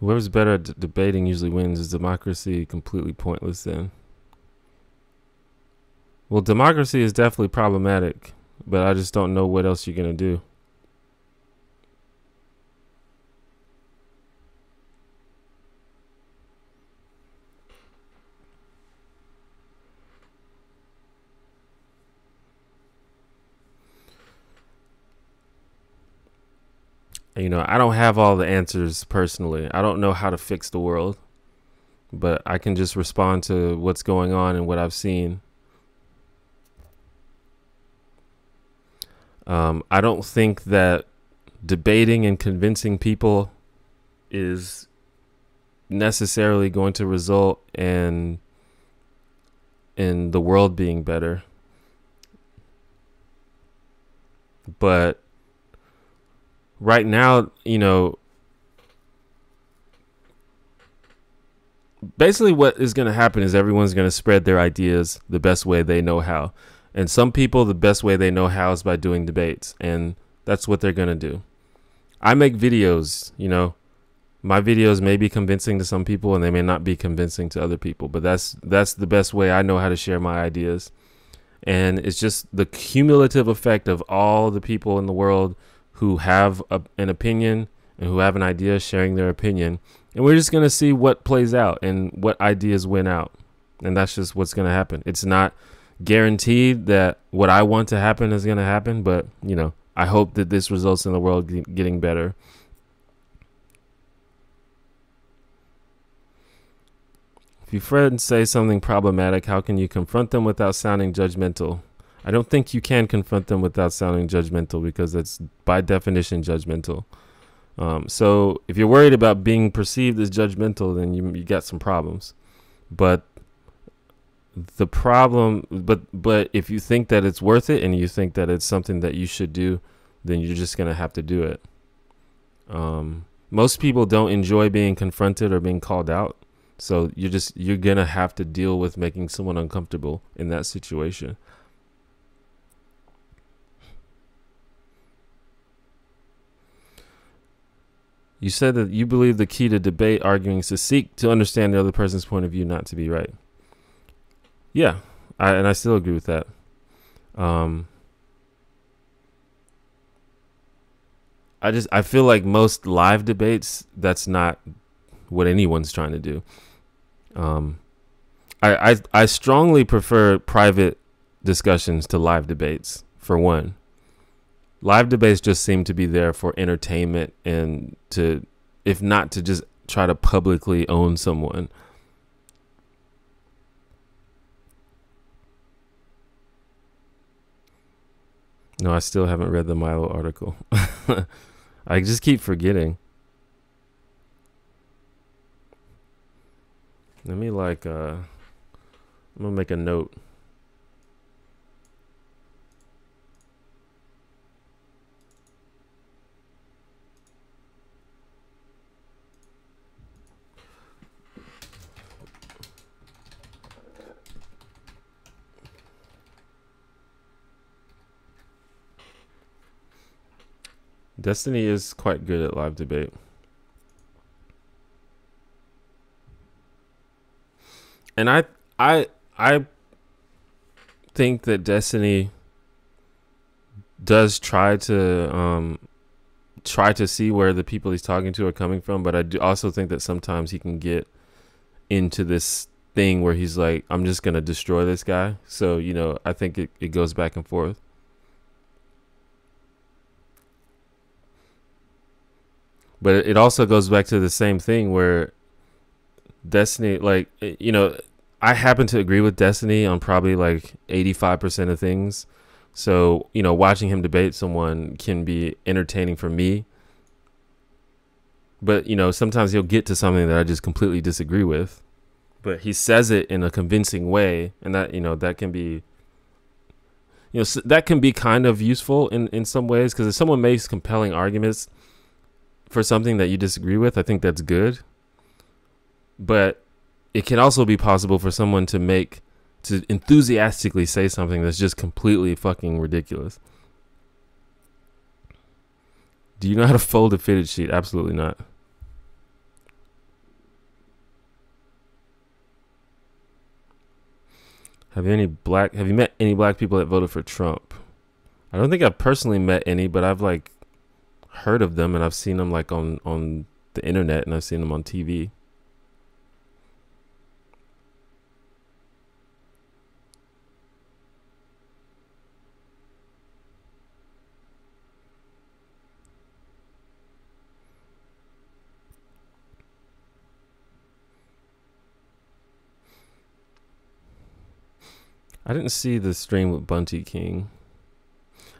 Whoever's better at debating usually wins. Is democracy completely pointless then? Well, democracy is definitely problematic, but I just don't know what else you're going to do. I don't have all the answers personally. I don't know how to fix the world, but I can just respond to what's going on and what I've seen. I don't think that debating and convincing people is necessarily going to result in the world being better. But right now, basically what is going to happen is everyone's going to spread their ideas the best way they know how. And some people, the best way they know how is by doing debates. And that's what they're going to do. I make videos, my videos may be convincing to some people and they may not be convincing to other people. But that's the best way I know how to share my ideas. And it's just the cumulative effect of all the people in the world who have an opinion and who have an idea sharing their opinion. And we're just going to see what plays out and what ideas win out. And that's just what's going to happen. It's not guaranteed that what I want to happen is going to happen. But, I hope that this results in the world getting better. If your friends say something problematic, how can you confront them without sounding judgmental? I don't think you can confront them without sounding judgmental, because that's by definition judgmental. So if you're worried about being perceived as judgmental, then you got some problems. But the problem, but if you think that it's worth it and you think that it's something that you should do, then you're just going to have to do it. Most people don't enjoy being confronted or being called out. So you're going to have to deal with making someone uncomfortable in that situation. You said that you believe the key to debate arguing is to seek to understand the other person's point of view, not to be right. Yeah, I still agree with that. I feel like most live debates, that's not what anyone's trying to do. I strongly prefer private discussions to live debates, for one. Live debates just seem to be there for entertainment and to, if not to just try to publicly own someone. No, I still haven't read the Milo article. I just keep forgetting. Let me I'm gonna make a note. Destiny is quite good at live debate. And I think that Destiny does try to see where the people he's talking to are coming from, but I do also think that sometimes he can get into this thing where he's like, I'm just gonna destroy this guy. So, you know, I think it goes back and forth. But it also goes back to the same thing where Destiny, like, you know, I happen to agree with Destiny on probably like 85% of things. So, you know, watching him debate someone can be entertaining for me. But, you know, sometimes he'll get to something that I just completely disagree with. But he says it in a convincing way. And that, you know, that can be, you know, that can be kind of useful in some ways. Because if someone makes compelling arguments for something that you disagree with, I think that's good. But it can also be possible for someone to enthusiastically say something that's just completely fucking ridiculous. Do you know how to fold a fitted sheet? Absolutely not. Have you met any black people that voted for Trump? I don't think I've personally met any, but I've like heard of them, and I've seen them like on the internet, and I've seen them on TV. I didn't see the stream with Bunty King.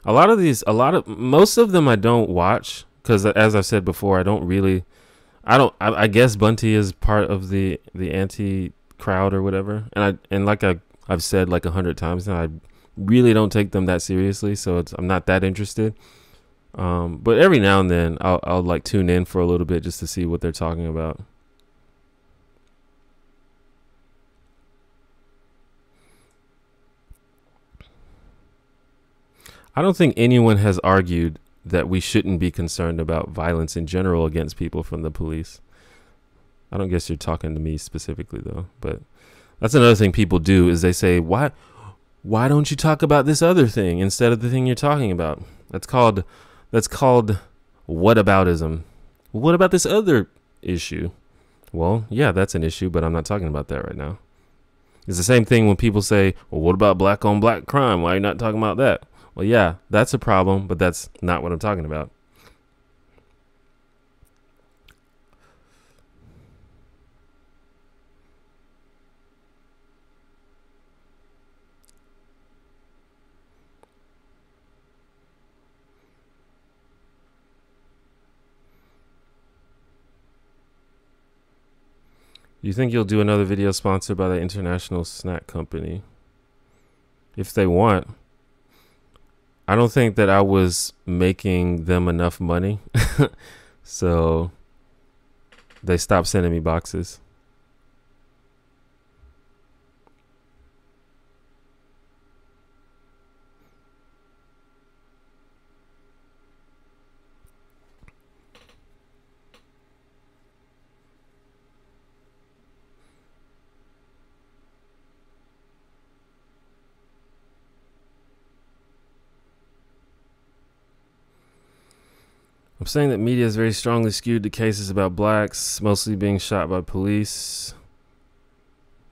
Most of them I don't watch because, as I've said before, I guess Bunty is part of the anti crowd or whatever. And like I've said like 100 times now, I really don't take them that seriously. So I'm not that interested. But every now and then I'll like tune in for a little bit just to see what they're talking about. I don't think anyone has argued that we shouldn't be concerned about violence in general against people from the police. I don't guess you're talking to me specifically though, but that's another thing people do is they say, why don't you talk about this other thing instead of the thing you're talking about? That's called whataboutism. What about this other issue? Well, yeah, that's an issue, but I'm not talking about that right now. It's the same thing when people say, well, what about black on black crime? Why are you not talking about that? Well, yeah, that's a problem, but that's not what I'm talking about. You think you'll do another video sponsored by the international snack company? If they want. I don't think that I was making them enough money. So they stopped sending me boxes. I'm saying that media is very strongly skewed to cases about blacks, mostly being shot by police,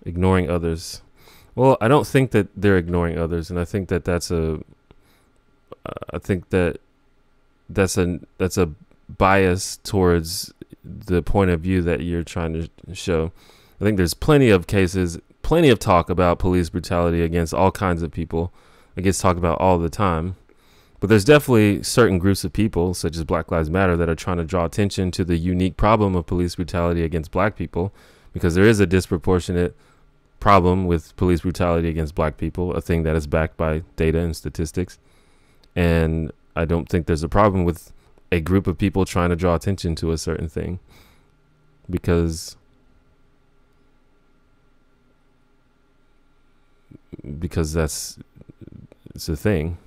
ignoring others. Well, I don't think that they're ignoring others, and I think that I think that that's a bias towards the point of view that you're trying to show. I think there's plenty of cases, plenty of talk about police brutality against all kinds of people. It gets talked about all the time. But there's definitely certain groups of people, such as Black Lives Matter, that are trying to draw attention to the unique problem of police brutality against black people, because there is a disproportionate problem with police brutality against black people, a thing that is backed by data and statistics. And I don't think there's a problem with a group of people trying to draw attention to a certain thing, because it's a thing.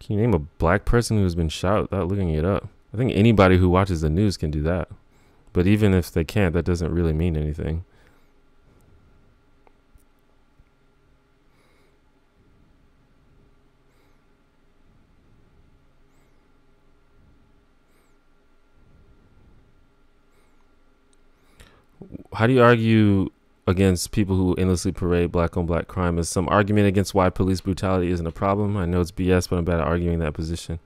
Can you name a black person who's been shot without looking it up? I think anybody who watches the news can do that. But even if they can't, that doesn't really mean anything. How do you argue against people who endlessly parade black on black crime? Is some argument against why police brutality isn't a problem? I know it's BS, but I'm bad at arguing that position.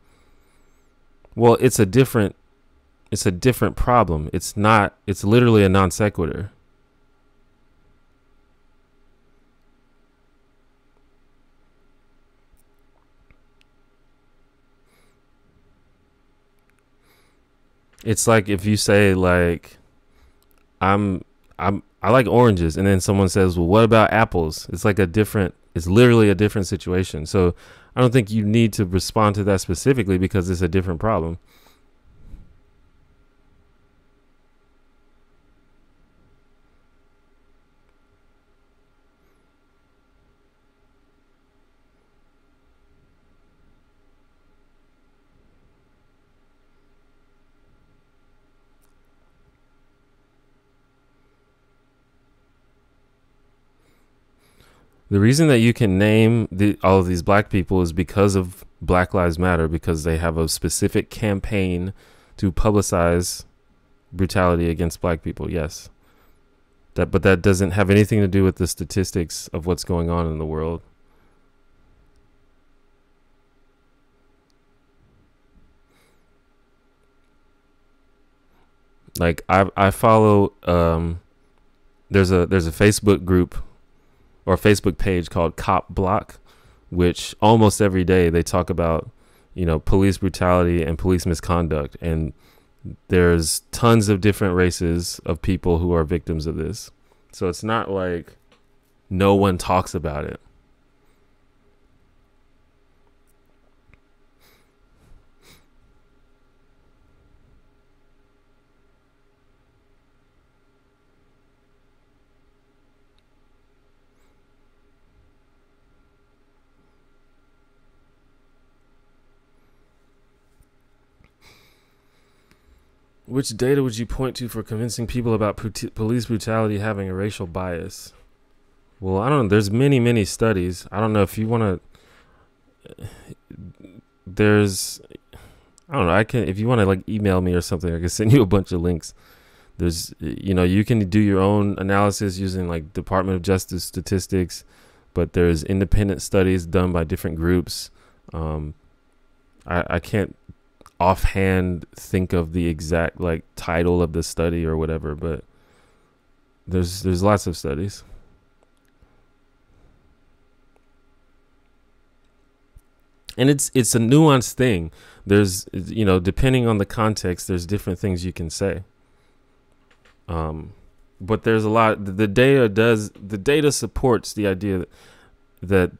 Well, it's a different problem. It's literally a non sequitur. It's like if you say like I like oranges, and then someone says, well, what about apples? It's literally a different situation. So I don't think you need to respond to that specifically, because it's a different problem. The reason that you can name all of these black people is because of Black Lives Matter, because they have a specific campaign to publicize brutality against black people. Yes. But that doesn't have anything to do with the statistics of what's going on in the world. Like I follow there's a Facebook group or a Facebook page called Cop Block, which almost every day they talk about, police brutality and police misconduct. And there's tons of different races of people who are victims of this. So it's not like no one talks about it. Which data would you point to for convincing people about police brutality having a racial bias? Well, I don't know. There's many, many studies. I don't know if you want to. I don't know. If you want to like email me or something, I can send you a bunch of links. There's, you can do your own analysis using like Department of Justice statistics, but there's independent studies done by different groups. I can't offhand think of the exact like title of the study or whatever, but there's lots of studies. And it's a nuanced thing. There's, depending on the context, there's different things you can say. But there's a lot. The data supports the idea that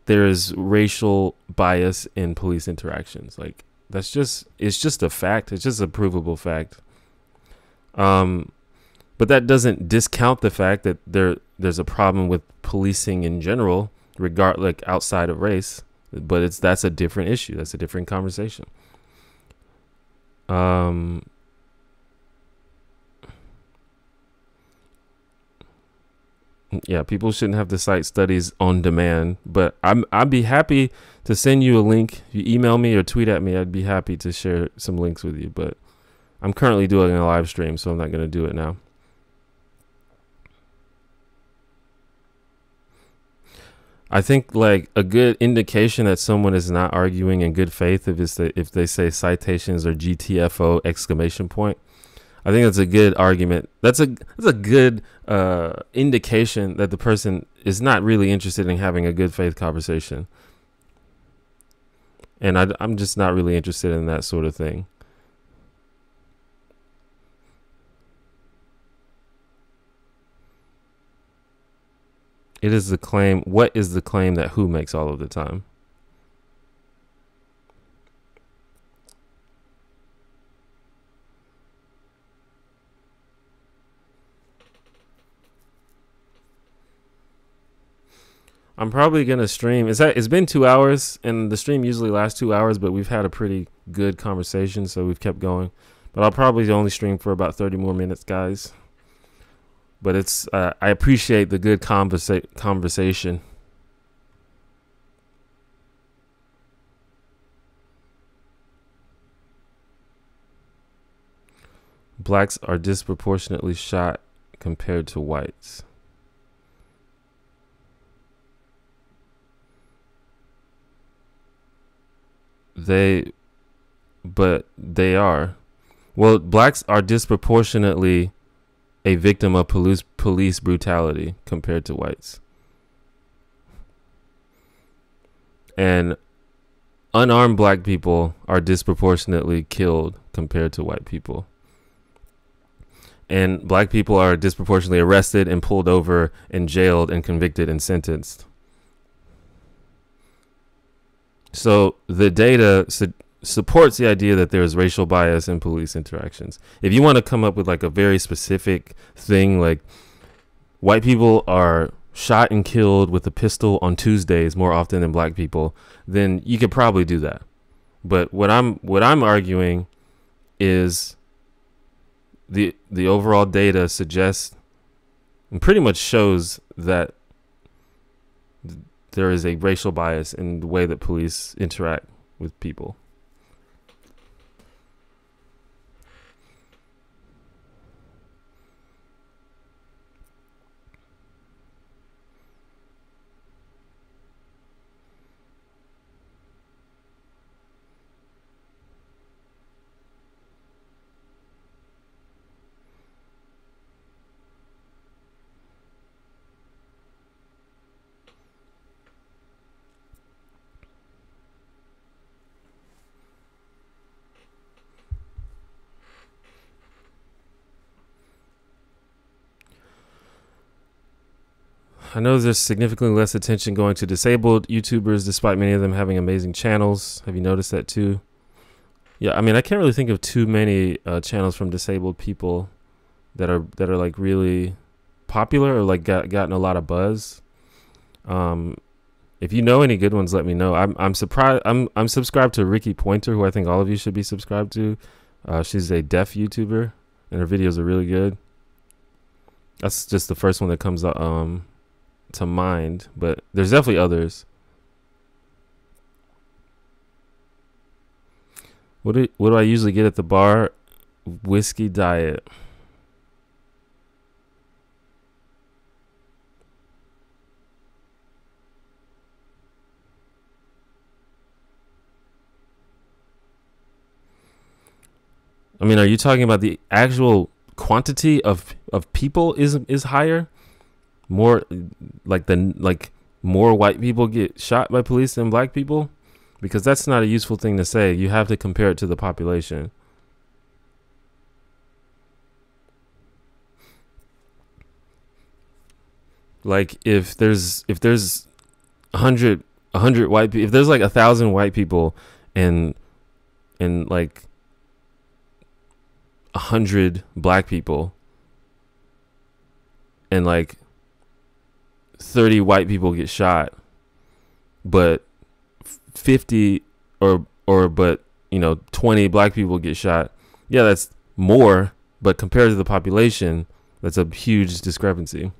there is racial bias in police interactions. Like it's just a fact. It's just a provable fact. But that doesn't discount the fact that there's a problem with policing in general, like outside of race. But that's a different issue. That's a different conversation. Yeah, people shouldn't have to cite studies on demand, but I'd be happy to send you a link. If you email me or tweet at me, I'd be happy to share some links with you, but I'm currently doing a live stream, so I'm not going to do it now. I think like a good indication that someone is not arguing in good faith if they say citations or GTFO exclamation point. I think that's a good argument. That's a good indication that the person is not really interested in having a good faith conversation. And I'm just not really interested in that sort of thing. It is the claim. What is the claim that who makes all of the time? I'm probably gonna stream. It's been 2 hours, and the stream usually lasts 2 hours, but we've had a pretty good conversation, so we've kept going. But I'll probably only stream for about 30 more minutes, guys. But it's I appreciate the good conversation. Blacks are disproportionately shot compared to whites. They are. Well, blacks are disproportionately a victim of police brutality compared to whites. And unarmed black people are disproportionately killed compared to white people. And black people are disproportionately arrested and pulled over and jailed and convicted and sentenced. So the data supports the idea that there is racial bias in police interactions. If you want to come up with like a very specific thing, like white people are shot and killed with a pistol on Tuesdays more often than black people, then you could probably do that. But what I'm arguing is the overall data suggests and pretty much shows that there is a racial bias in the way that police interact with people. I know there's significantly less attention going to disabled YouTubers, despite many of them having amazing channels. Have you noticed that too? Yeah, I mean, I can't really think of too many channels from disabled people that are like really popular or like gotten a lot of buzz. If you know any good ones, let me know. I'm surprised. I'm subscribed to Ricky Pointer, who I think all of you should be subscribed to. She's a deaf YouTuber, and her videos are really good. That's just the first one that comes up to mind, but there's definitely others. What do I usually get at the bar? Whiskey diet. I mean, are you talking about the actual quantity of people is higher? More like more white people get shot by police than black people? Because that's not a useful thing to say. You have to compare it to the population. Like if there's 100 white people, if there's like 1,000 white people and like 100 black people and like 30 white people get shot, but 50 but 20 black people get shot, yeah, that's more, but compared to the population, that's a huge discrepancy.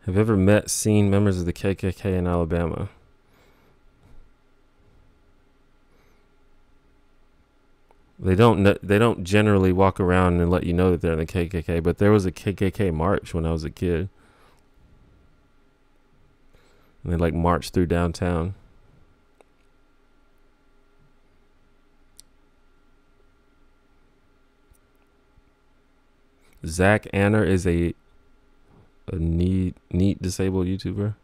Have you ever seen members of the KKK in Alabama? They don't generally walk around and let you know that they're in the KKK, but there was a KKK march when I was a kid. And they like marched through downtown. Zach Anner is a neat disabled YouTuber.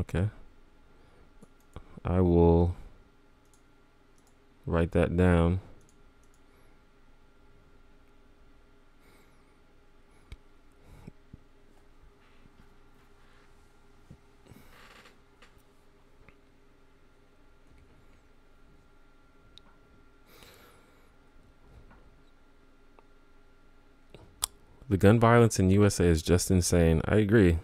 Okay. I will write that down. The gun violence in USA is just insane. I agree.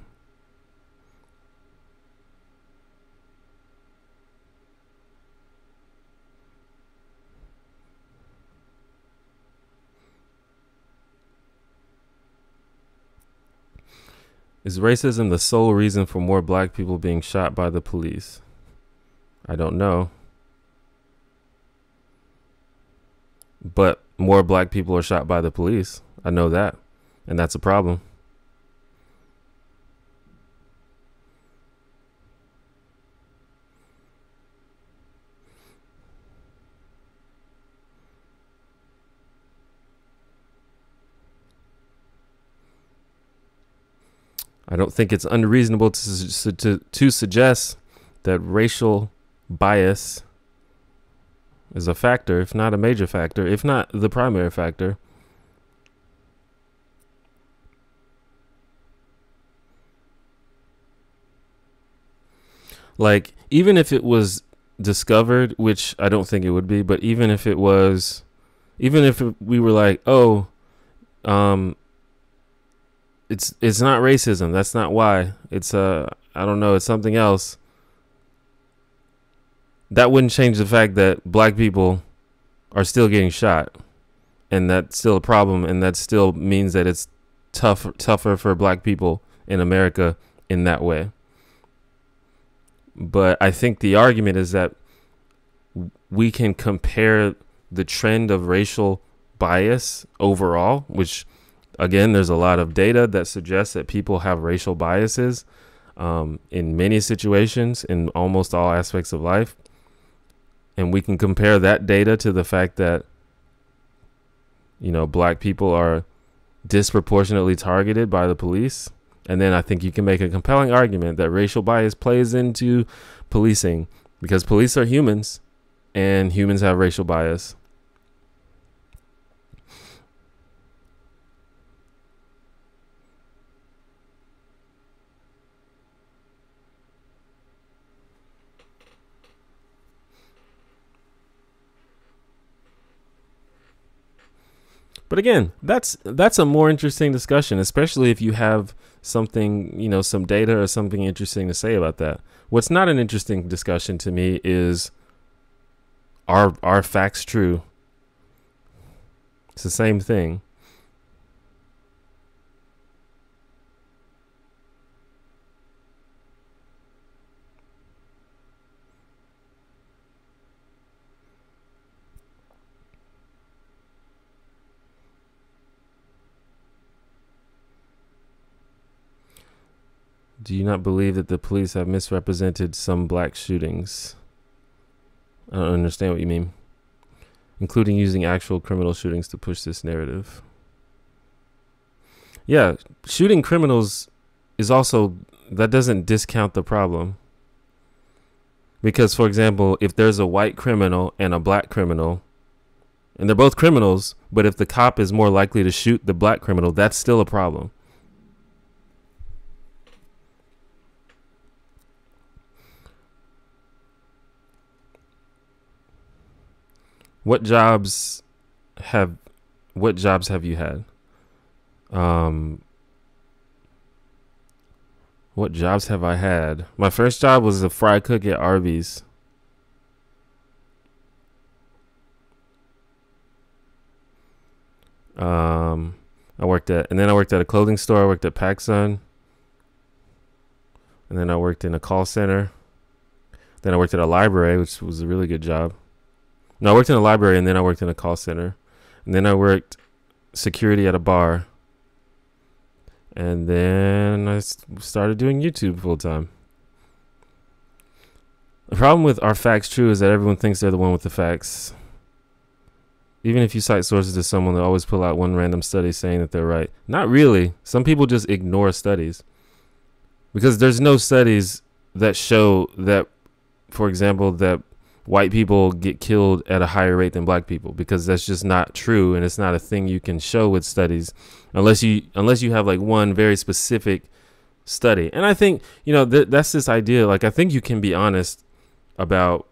Is racism the sole reason for more black people being shot by the police? I don't know. But more black people are shot by the police. I know that. And that's a problem. I don't think it's unreasonable to suggest that racial bias is a factor, if not a major factor, if not the primary factor. Like, even if it was discovered, which I don't think it would be, but even if it was, even if we were like, oh, it's not racism. That's not why. It's I don't know. It's something else. That wouldn't change the fact that black people are still getting shot, and that's still a problem, and that still means that it's tougher for black people in America in that way. But I think the argument is that we can compare the trend of racial bias overall, which, again, there's a lot of data that suggests that people have racial biases in many situations, in almost all aspects of life. And we can compare that data to the fact that, you know, black people are disproportionately targeted by the police. And then I think you can make a compelling argument that racial bias plays into policing, because police are humans and humans have racial bias. But again, that's a more interesting discussion, especially if you have something, you know, some data or something interesting to say about that. What's not an interesting discussion to me is, are facts true? It's the same thing. Do you not believe that the police have misrepresented some black shootings? I don't understand what you mean. Including using actual criminal shootings to push this narrative. Yeah, shooting criminals is also, that doesn't discount the problem. Because, for example, if there's a white criminal and a black criminal, and they're both criminals, but if the cop is more likely to shoot the black criminal, that's still a problem. What jobs have you had? What jobs have I had? My first job was a fry cook at Arby's. I worked at a clothing store. I worked at PacSun. and then I worked in a call center. Then I worked at a library, which was a really good job. No, I worked in a library, and then I worked in a call center, and then I worked security at a bar, and then I started doing YouTube full time. The problem with Are Facts True is that everyone thinks they're the one with the facts. Even if you cite sources to someone, they always pull out one random study saying that they're right. Not really. Some people just ignore studies. Because there's no studies that show that, for example, that white people get killed at a higher rate than black people, because that's just not true, and it's not a thing you can show with studies unless you have like one very specific study. And I think, that's this idea. Like, I think you can be honest about,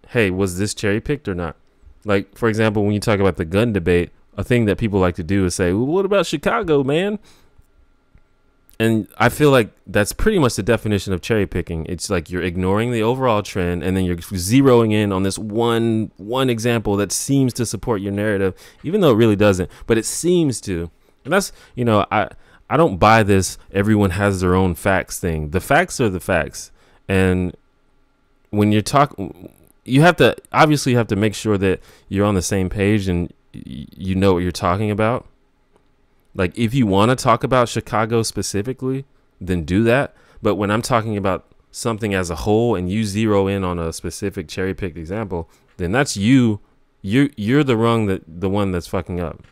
hey, was this cherry picked or not? Like, for example, when you talk about the gun debate, a thing that people like to do is say, well, what about Chicago, man? And I feel like that's pretty much the definition of cherry picking. It's like you're ignoring the overall trend, and then you're zeroing in on this one example that seems to support your narrative, even though it really doesn't, but it seems to. And that's, I don't buy this everyone has their own facts thing. The facts are the facts. And when you're talking, you have to make sure that you're on the same page and you know what you're talking about. Like, if you want to talk about Chicago specifically, then do that. But when I'm talking about something as a whole and you zero in on a specific cherry picked example, then that's you. You're the one that's fucking up.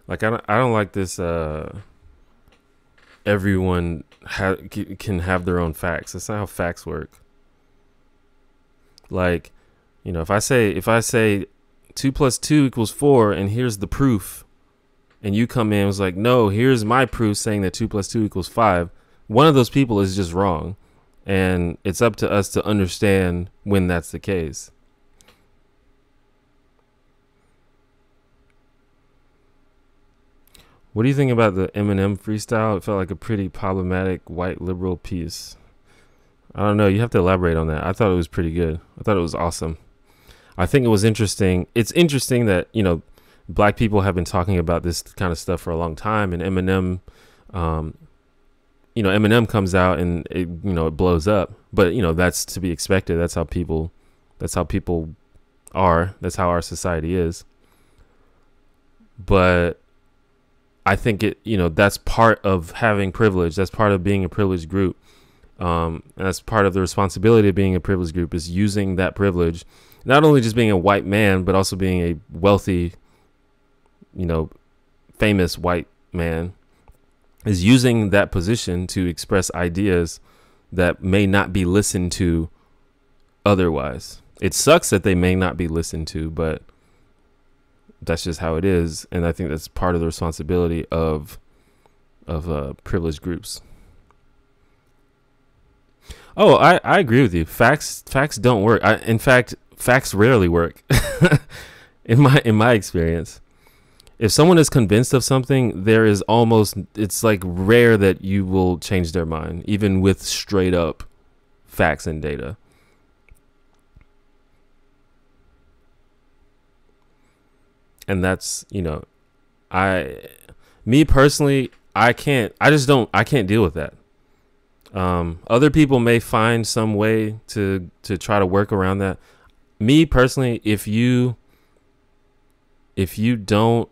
Like, I don't like this. Everyone can have their own facts. That's not how facts work. Like, if I say 2 + 2 = 4, and here's the proof, and you come in and was like, no, here's my proof saying that 2 + 2 = 5. One of those people is just wrong, and it's up to us to understand when that's the case. What do you think about the Eminem freestyle? It felt like a pretty problematic white liberal piece. I don't know. You have to elaborate on that. I thought it was pretty good. I thought it was awesome. I think it was interesting. It's interesting that, black people have been talking about this kind of stuff for a long time, and Eminem, Eminem comes out and it blows up, but that's to be expected. That's how people are. That's how our society is. But I think that's part of having privilege. That's part of being a privileged group. And that's part of the responsibility of being a privileged group, is using that privilege, not only just being a white man, but also being a wealthy, famous white man, is using that position to express ideas that may not be listened to otherwise. It sucks that they may not be listened to, but that's just how it is. And I think that's part of the responsibility of privileged groups. Oh, I agree with you. Facts don't work. In fact, facts rarely work. in my experience. If someone is convinced of something, it's like rare that you will change their mind, even with straight up facts and data. And that's, me personally, I can't deal with that. Other people may find some way to try to work around that. Me personally, if you don't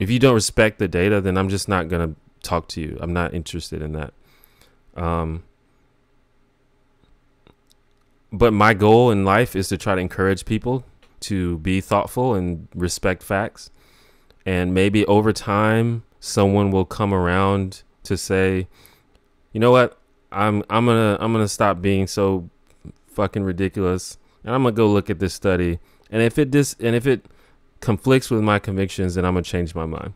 respect the data, then I'm just not going to talk to you. I'm not interested in that. But my goal in life is to try to encourage people to be thoughtful and respect facts. And maybe over time, someone will come around to say, you know what? I'm gonna stop being so fucking ridiculous, and I'm gonna go look at this study. And if it conflicts with my convictions, then I'm gonna change my mind.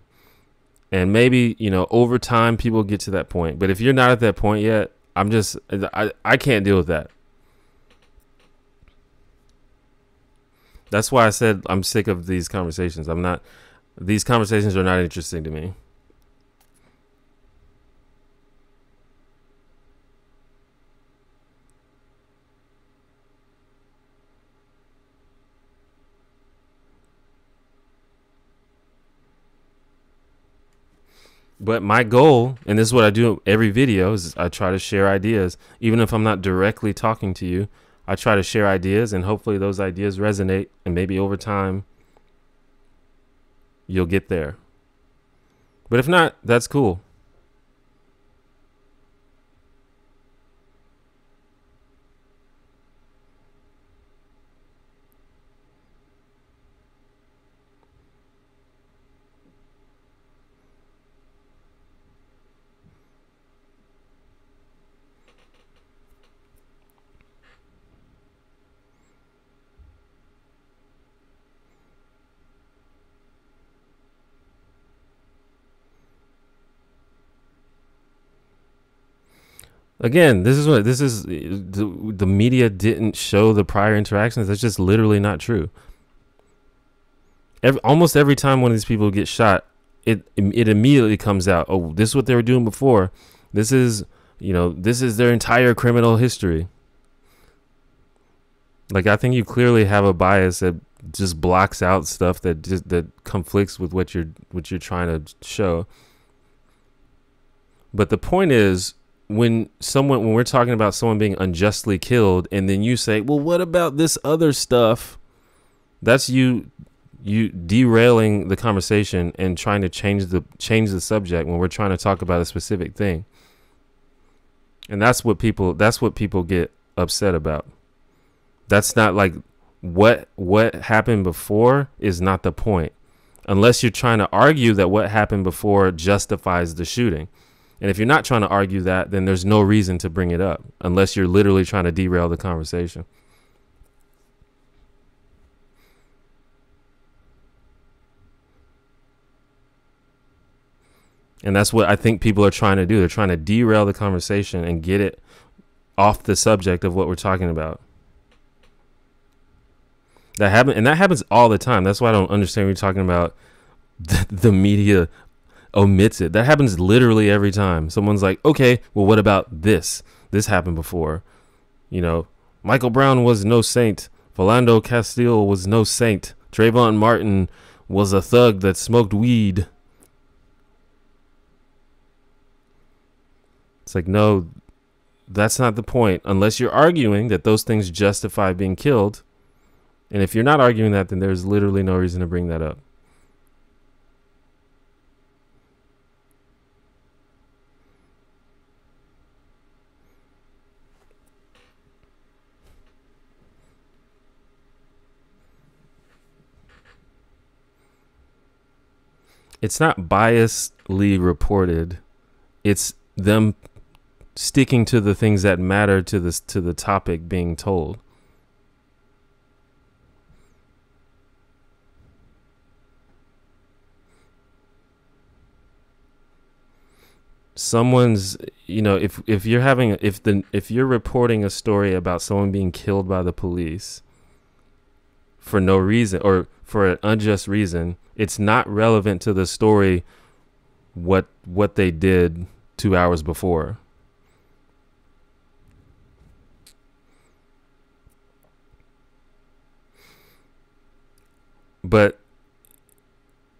And maybe, over time people get to that point. But if you're not at that point yet, I can't deal with that. That's why I said I'm sick of these conversations. These conversations are not interesting to me. But my goal, and this is what I do every video, is I try to share ideas. Even if I'm not directly talking to you, I try to share ideas, and hopefully those ideas resonate, and maybe over time you'll get there. But if not, that's cool. Again, this is the media didn't show the prior interactions. That's just literally not true. Almost every time one of these people get shot, it immediately comes out. Oh, this is what they were doing before. This is their entire criminal history. Like, I think you clearly have a bias that just blocks out stuff that conflicts with what you're trying to show. But the point is, when we're talking about someone being unjustly killed, and then you say, well, what about this other stuff? That's you derailing the conversation and trying to change the subject when we're trying to talk about a specific thing. And that's what people get upset about. That's not like what happened before is not the point, unless you're trying to argue that what happened before justifies the shooting. And if you're not trying to argue that, then there's no reason to bring it up, unless you're literally trying to derail the conversation. And that's what I think people are trying to do. They're trying to derail the conversation and get it off the subject of what we're talking about. That happens all the time. That's why I don't understand what you're talking about. The media omits it. That happens literally every time. Someone's like, okay, well, what about this? This happened before. Michael Brown was no saint. Philando Castile was no saint. Trayvon Martin was a thug that smoked weed. It's like, no, that's not the point. Unless you're arguing that those things justify being killed. And if you're not arguing that, then there's literally no reason to bring that up. It's not biasly reported. It's them sticking to the things that matter to the topic being told. Someone's, if you're reporting a story about someone being killed by the police for no reason or for an unjust reason, it's not relevant to the story what they did 2 hours before. But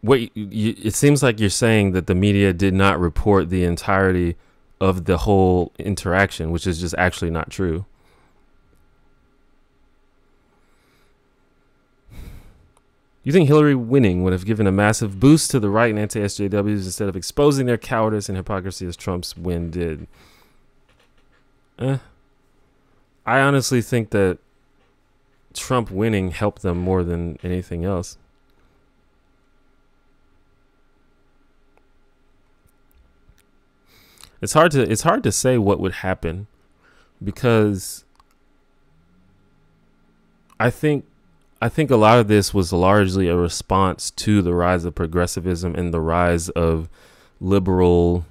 it seems like you're saying that the media did not report the entirety of the whole interaction, which is just actually not true. You think Hillary winning would have given a massive boost to the right and anti-SJWs instead of exposing their cowardice and hypocrisy as Trump's win did? I honestly think that Trump winning helped them more than anything else. It's hard to say what would happen, because I think a lot of this was largely a response to the rise of progressivism and the rise of liberal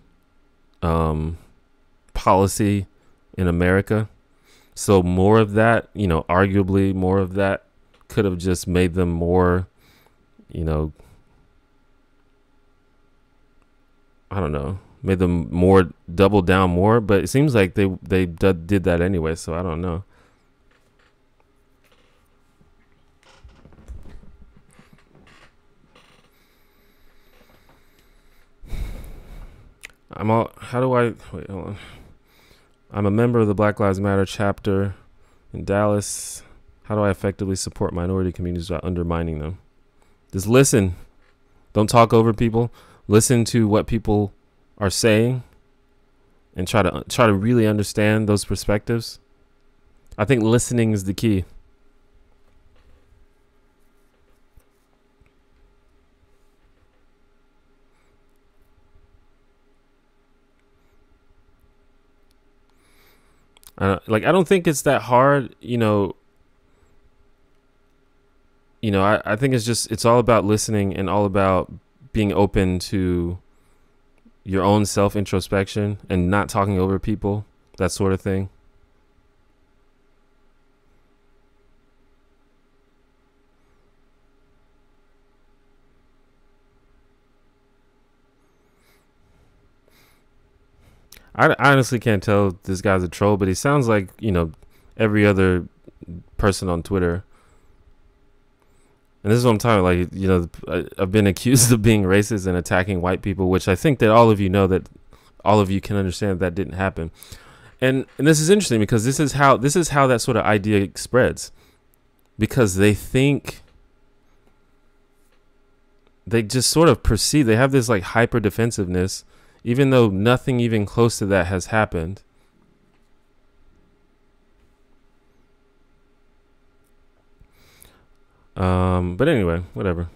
policy in America. So more of that, arguably more of that could have just made them more, I don't know, made them more double down more. But it seems like they did that anyway. So I don't know. How do I, wait, hold on. I'm a member of the Black Lives Matter chapter in Dallas. How do I effectively support minority communities without undermining them? Just listen. Don't talk over people. Listen to what people are saying and try to really understand those perspectives. I think listening is the key. I don't think it's that hard, I think it's all about listening and all about being open to your own self introspection and not talking over people, that sort of thing. I honestly can't tell if this guy's a troll, but he sounds like, every other person on Twitter. And this is what I'm talking about. I've been accused of being racist and attacking white people, which I think that all of you know, that all of you can understand that didn't happen. And this is interesting because this is how that sort of idea spreads, because they think, they just sort of perceive, they have this like hyper defensiveness, even though nothing even close to that has happened. But anyway, whatever.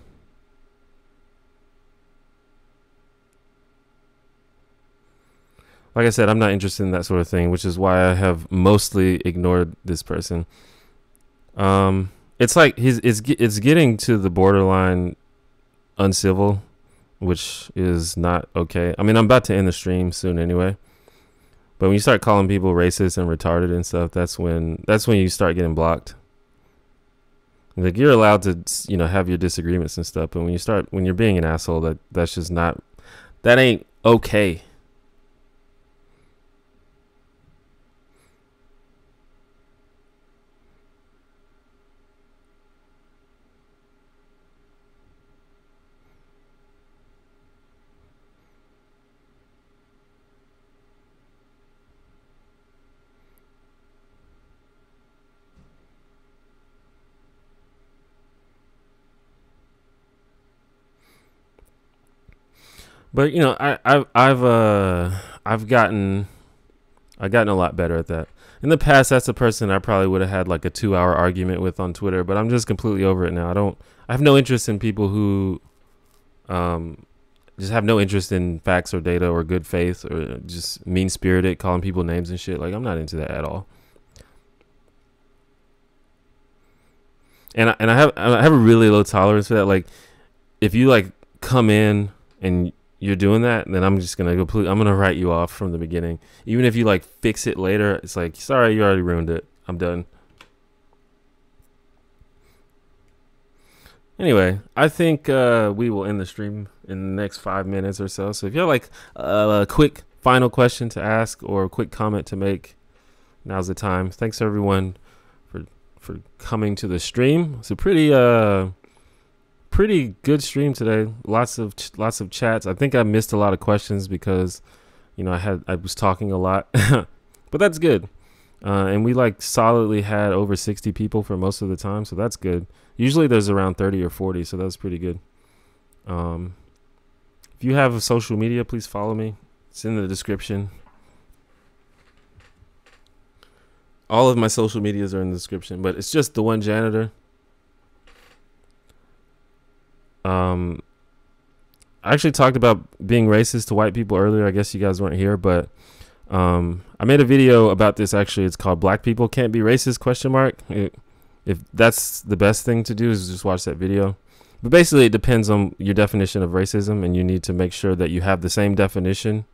Like I said, I'm not interested in that sort of thing, which is why I have mostly ignored this person. It's like it's getting to the borderline uncivil, which is not okay. I mean, I'm about to end the stream soon anyway. But when you start calling people racist and retarded and stuff, that's when you start getting blocked. Like, you're allowed to, have your disagreements and stuff, but when you're being an asshole, that's just not, that ain't okay. But I've gotten a lot better at that. In the past, that's a person I probably would have had like a 2-hour argument with on Twitter, but I'm just completely over it now. I have no interest in people who just have no interest in facts or data or good faith, or just mean spirited, calling people names and shit. Like, I'm not into that at all. And I have a really low tolerance for that. Like, if you like come in and you're doing that, then I'm just I'm gonna write you off from the beginning. Even if you like fix it later, it's like, sorry, you already ruined it. I'm done. Anyway, I think we will end the stream in the next 5 minutes or so. So if you have like a quick final question to ask or a quick comment to make, now's the time. Thanks everyone for coming to the stream. It's a pretty good stream today. Lots of chats. I think I missed a lot of questions because I was talking a lot, but that's good. And we like solidly had over 60 people for most of the time, so that's good. Usually there's around 30 or 40, so that's pretty good. If you have a social media, please follow me. It's in the description. All of my social medias are in the description, but it's just the one janitor. I actually talked about being racist to white people earlier. I guess you guys weren't here, but I made a video about this. Actually, it's called "Black People Can't Be Racist?" ? If that's the best thing to do, is just watch that video. But basically, it depends on your definition of racism, and you need to make sure that you have the same definition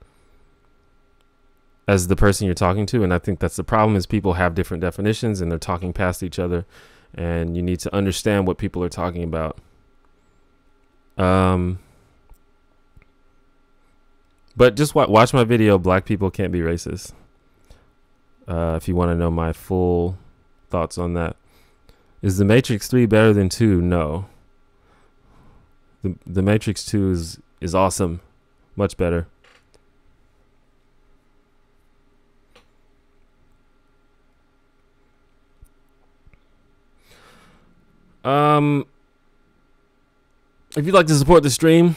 as the person you're talking to. And I think that's the problem, is people have different definitions and they're talking past each other, and you need to understand what people are talking about. But just watch my video, "Black People Can't Be Racist," if you want to know my full thoughts on that. Is The Matrix 3 better than 2? No. The Matrix 2 is awesome. Much better. If you'd like to support the stream,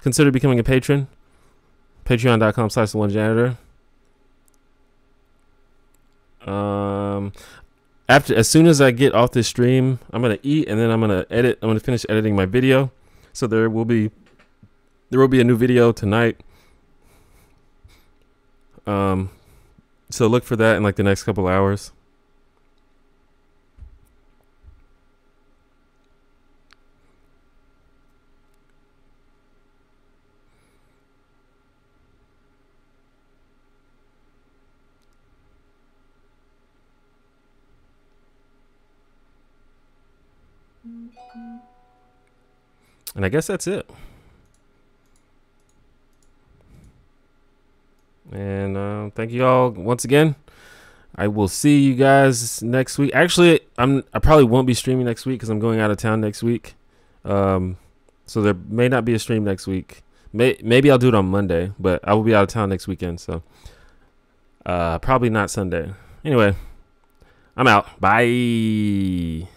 consider becoming a patron. Patreon.com/theonejanitor. As soon as I get off this stream, I'm gonna eat and then I'm gonna edit. I'm gonna finish editing my video. So there will be a new video tonight. So look for that in like the next couple hours. And I guess that's it. And thank you all once again. I will see you guys next week. Actually, I probably won't be streaming next week because I'm going out of town next week. So there may not be a stream next week. Maybe I'll do it on Monday, but I will be out of town next weekend. So probably not Sunday. Anyway, I'm out. Bye.